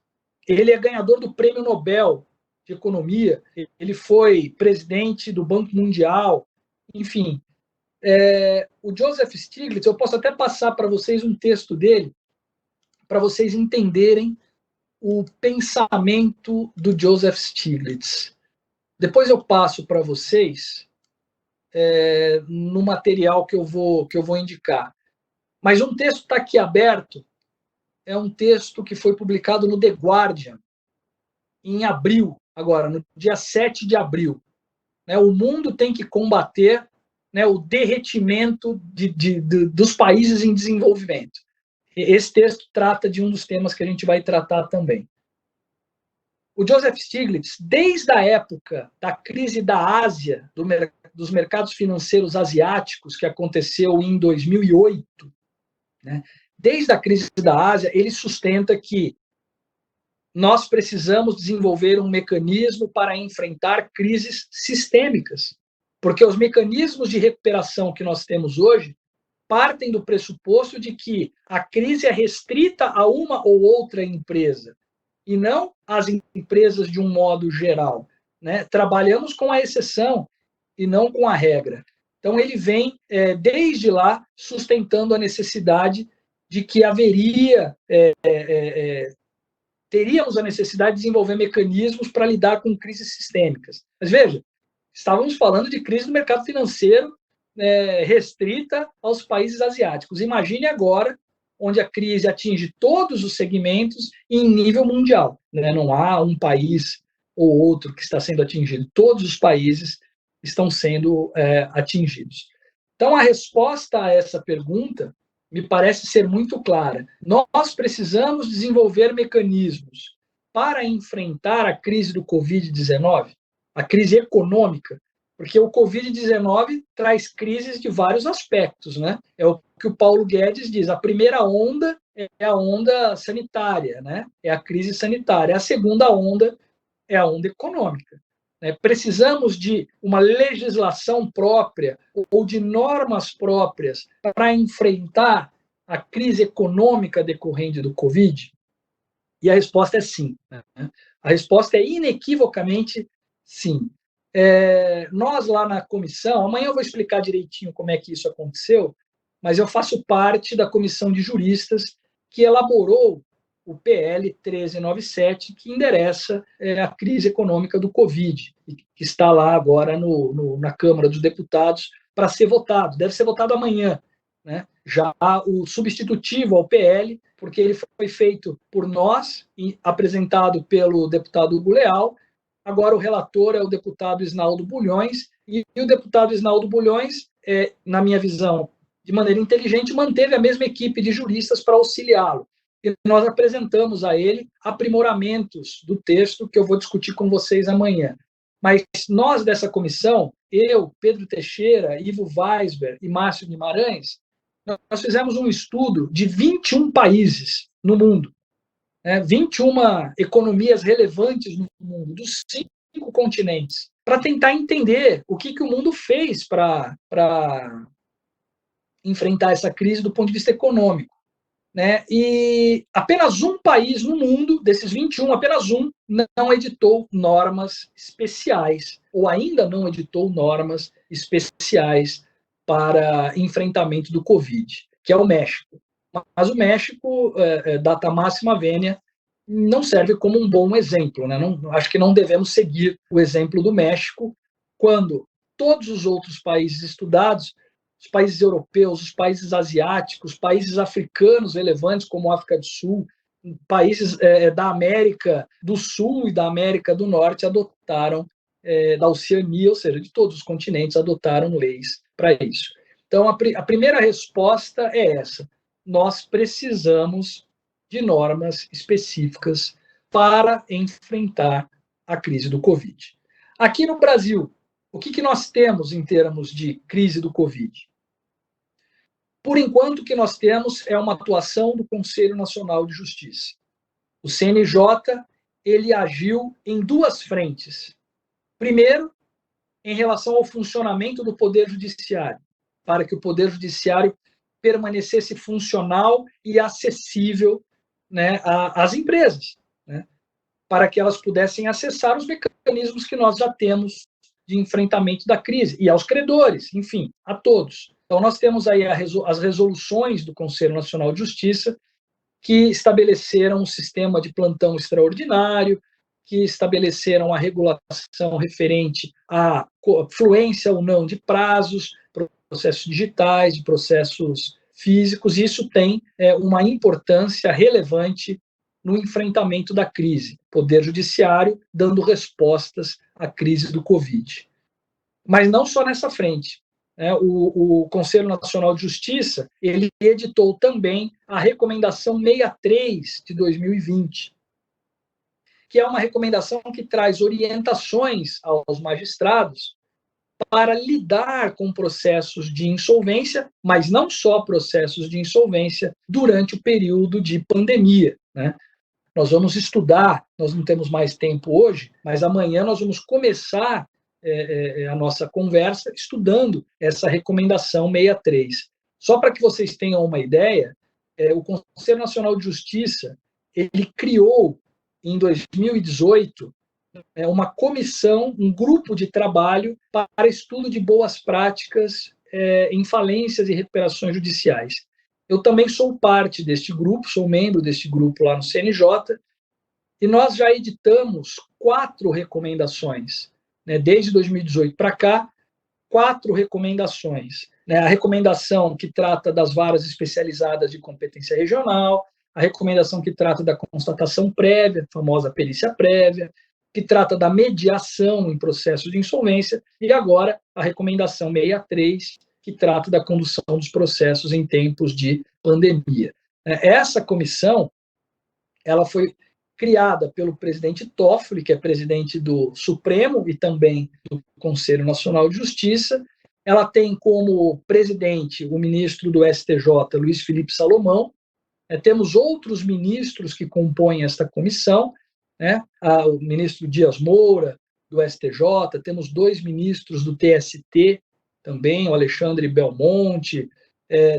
ele é ganhador do Prêmio Nobel de Economia, ele foi presidente do Banco Mundial, enfim. O Joseph Stiglitz, eu posso até passar para vocês um texto dele, para vocês entenderem o pensamento do Joseph Stiglitz. Depois eu passo para vocês no material que eu vou indicar. Mas um texto está aqui aberto, é um texto que foi publicado no The Guardian, em abril, agora, no dia 7 de abril. O mundo tem que combater o derretimento dos países em desenvolvimento. Esse texto trata de um dos temas que a gente vai tratar também. O Joseph Stiglitz, desde a época da crise da Ásia, do mercado dos mercados financeiros asiáticos, que aconteceu em 2008, né, desde a crise da Ásia, ele sustenta que nós precisamos desenvolver um mecanismo para enfrentar crises sistêmicas, porque os mecanismos de recuperação que nós temos hoje partem do pressuposto de que a crise é restrita a uma ou outra empresa, e não às empresas de um modo geral, né? Trabalhamos com a exceção e não com a regra. Então, ele vem, desde lá, sustentando a necessidade de que teríamos a necessidade de desenvolver mecanismos para lidar com crises sistêmicas. Mas veja, estávamos falando de crise do mercado financeiro restrita aos países asiáticos. Imagine agora, onde a crise atinge todos os segmentos em nível mundial. Né? Não há um país ou outro que está sendo atingido. Todos os países estão sendo atingidos. Então, a resposta a essa pergunta me parece ser muito clara. Nós precisamos desenvolver mecanismos para enfrentar a crise do Covid-19, a crise econômica, porque o Covid-19 traz crises de vários aspectos, né? É o que o Paulo Guedes diz, a primeira onda é a onda sanitária, né? É a crise sanitária. A segunda onda é a onda econômica. Precisamos de uma legislação própria ou de normas próprias para enfrentar a crise econômica decorrente do Covid? E a resposta é sim. A resposta é inequivocamente sim. Nós lá na comissão, amanhã eu vou explicar direitinho como é que isso aconteceu, mas eu faço parte da comissão de juristas que elaborou o PL 1397, que endereça a crise econômica do Covid, que está lá agora na Câmara dos Deputados para ser votado. Deve ser votado amanhã, né? Já o substitutivo ao PL, porque ele foi feito por nós e apresentado pelo deputado Hugo Leal. Agora o relator é o deputado Isnaldo Bulhões, e o deputado Isnaldo Bulhões, na minha visão, de maneira inteligente, manteve a mesma equipe de juristas para auxiliá-lo. E nós apresentamos a ele aprimoramentos do texto que eu vou discutir com vocês amanhã. Mas nós dessa comissão, eu, Pedro Teixeira, Ivo Weisberg e Márcio Guimarães, nós fizemos um estudo de 21 países no mundo, 21 economias relevantes no mundo, dos 5 continentes, para tentar entender o que o mundo fez para enfrentar essa crise do ponto de vista econômico. Né? E apenas um país no mundo, desses 21, apenas um, não editou normas especiais, ou ainda não editou normas especiais para enfrentamento do Covid, que é o México. Mas o México, data máxima vênia, não serve como um bom exemplo. Né? Não, acho que não devemos seguir o exemplo do México, quando todos os outros países estudados, os países europeus, os países asiáticos, países africanos relevantes como a África do Sul, países da América do Sul e da América do Norte adotaram, da Oceania, ou seja, de todos os continentes, adotaram leis para isso. Então, a primeira resposta é essa. Nós precisamos de normas específicas para enfrentar a crise do Covid. Aqui no Brasil, o que nós temos em termos de crise do Covid? Por enquanto, o que nós temos é uma atuação do Conselho Nacional de Justiça. O CNJ, ele agiu em 2 frentes. Primeiro, em relação ao funcionamento do Poder Judiciário, para que o Poder Judiciário permanecesse funcional e acessível, né, às empresas, né, para que elas pudessem acessar os mecanismos que nós já temos de enfrentamento da crise, e aos credores, enfim, a todos. Então, nós temos aí as resoluções do Conselho Nacional de Justiça, que estabeleceram um sistema de plantão extraordinário, que estabeleceram a regulação referente à fluência ou não de prazos, processos digitais, de processos físicos, e isso tem uma importância relevante no enfrentamento da crise. Poder Judiciário dando respostas à crise do Covid. Mas não só nessa frente. O Conselho Nacional de Justiça, ele editou também a Recomendação 63 de 2020, que é uma recomendação que traz orientações aos magistrados para lidar com processos de insolvência, mas não só processos de insolvência durante o período de pandemia, né? Nós vamos estudar, nós não temos mais tempo hoje, mas amanhã nós vamos começar a nossa conversa estudando essa recomendação 63. Só para que vocês tenham uma ideia, o Conselho Nacional de Justiça ele criou em 2018 uma comissão, um grupo de trabalho para estudo de boas práticas em falências e recuperações judiciais. Eu também sou parte deste grupo, sou membro deste grupo lá no CNJ, e nós já editamos 4 recomendações, né, desde 2018 para cá, 4 recomendações. Né, a recomendação que trata das varas especializadas de competência regional, a recomendação que trata da constatação prévia, a famosa perícia prévia, que trata da mediação em processo de insolvência, e agora a recomendação 63, que trata da condução dos processos em tempos de pandemia. Essa comissão ela foi criada pelo presidente Toffoli, que é presidente do Supremo e também do Conselho Nacional de Justiça. Ela tem como presidente o ministro do STJ, Luiz Felipe Salomão. Temos outros ministros que compõem esta comissão, né? O ministro Dias Moura, do STJ, temos 2 ministros do TST também, o Alexandre Belmonte,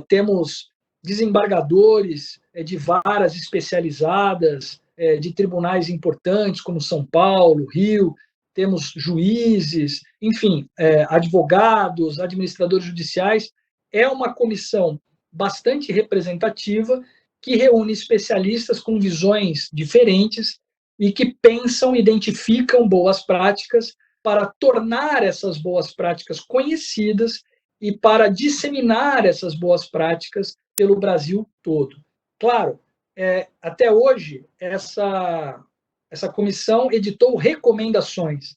temos desembargadores de varas especializadas, de tribunais importantes, como São Paulo, Rio, temos juízes, enfim, advogados, administradores judiciais. É uma comissão bastante representativa que reúne especialistas com visões diferentes e que pensam, identificam boas práticas para tornar essas boas práticas conhecidas e para disseminar essas boas práticas pelo Brasil todo. Claro, até hoje, essa comissão editou recomendações,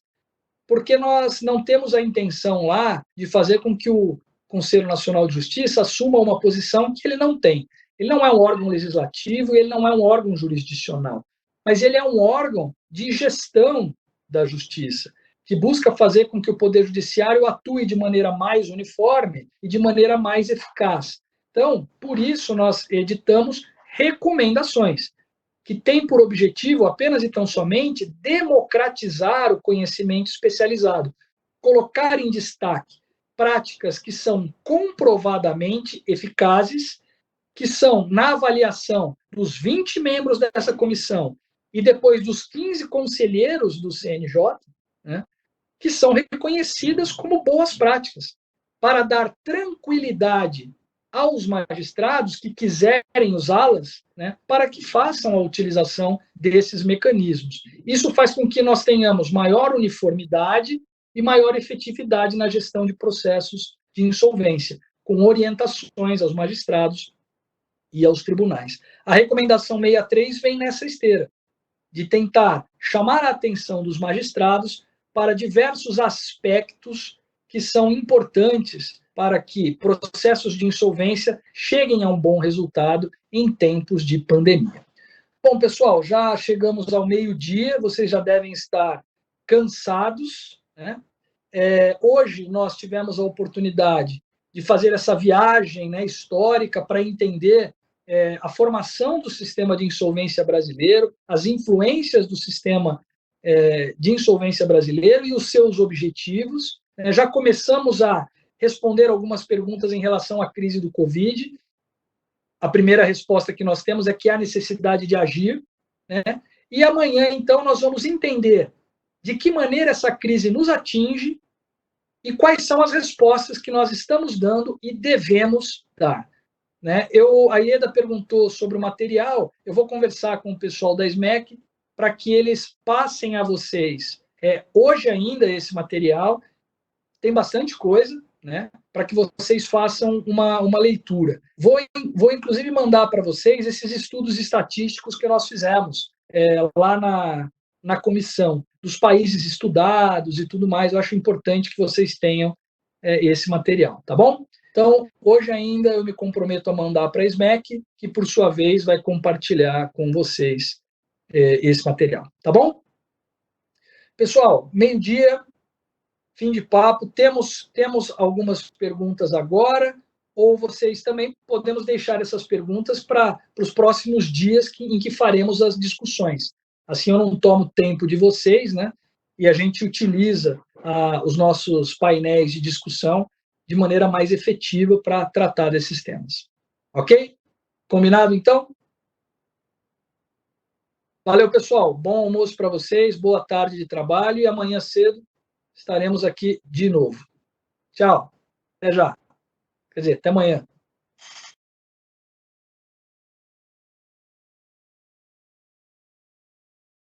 porque nós não temos a intenção lá de fazer com que o Conselho Nacional de Justiça assuma uma posição que ele não tem. Ele não é um órgão legislativo, ele não é um órgão jurisdicional, mas ele é um órgão de gestão da justiça, que busca fazer com que o Poder Judiciário atue de maneira mais uniforme e de maneira mais eficaz. Então, por isso, nós editamos recomendações, que têm por objetivo apenas e tão somente democratizar o conhecimento especializado, colocar em destaque práticas que são comprovadamente eficazes, que são, na avaliação dos 20 membros dessa comissão e depois dos 15 conselheiros do CNJ, né, que são reconhecidas como boas práticas, para dar tranquilidade aos magistrados que quiserem usá-las, né, para que façam a utilização desses mecanismos. Isso faz com que nós tenhamos maior uniformidade e maior efetividade na gestão de processos de insolvência, com orientações aos magistrados e aos tribunais. A recomendação 63 vem nessa esteira, de tentar chamar a atenção dos magistrados para diversos aspectos que são importantes para que processos de insolvência cheguem a um bom resultado em tempos de pandemia. Bom, pessoal, já chegamos ao meio-dia, vocês já devem estar cansados, né? Hoje nós tivemos a oportunidade de fazer essa viagem, né, histórica para entender a formação do sistema de insolvência brasileiro, as influências do sistema de insolvência brasileiro e os seus objetivos. Já começamos a responder algumas perguntas em relação à crise do Covid. A primeira resposta que nós temos é que há necessidade de agir, né? E amanhã, então, nós vamos entender de que maneira essa crise nos atinge e quais são as respostas que nós estamos dando e devemos dar. Né? A Ieda perguntou sobre o material, eu vou conversar com o pessoal da SMEC para que eles passem a vocês hoje ainda esse material, tem bastante coisa, né, para que vocês façam uma leitura. Vou inclusive mandar para vocês esses estudos estatísticos que nós fizemos lá na comissão, dos países estudados e tudo mais. Eu acho importante que vocês tenham esse material, tá bom? Então, hoje ainda eu me comprometo a mandar para a SMEC, que por sua vez vai compartilhar com vocês esse material, tá bom? Pessoal, meio-dia, fim de papo. Temos algumas perguntas agora, ou vocês também podemos deixar essas perguntas para os próximos dias em que faremos as discussões. Assim eu não tomo tempo de vocês, né? E a gente utiliza os nossos painéis de discussão de maneira mais efetiva para tratar desses temas. Ok? Combinado, então? Valeu, pessoal. Bom almoço para vocês, boa tarde de trabalho e amanhã cedo estaremos aqui de novo. Tchau. Até já. Quer dizer, até amanhã.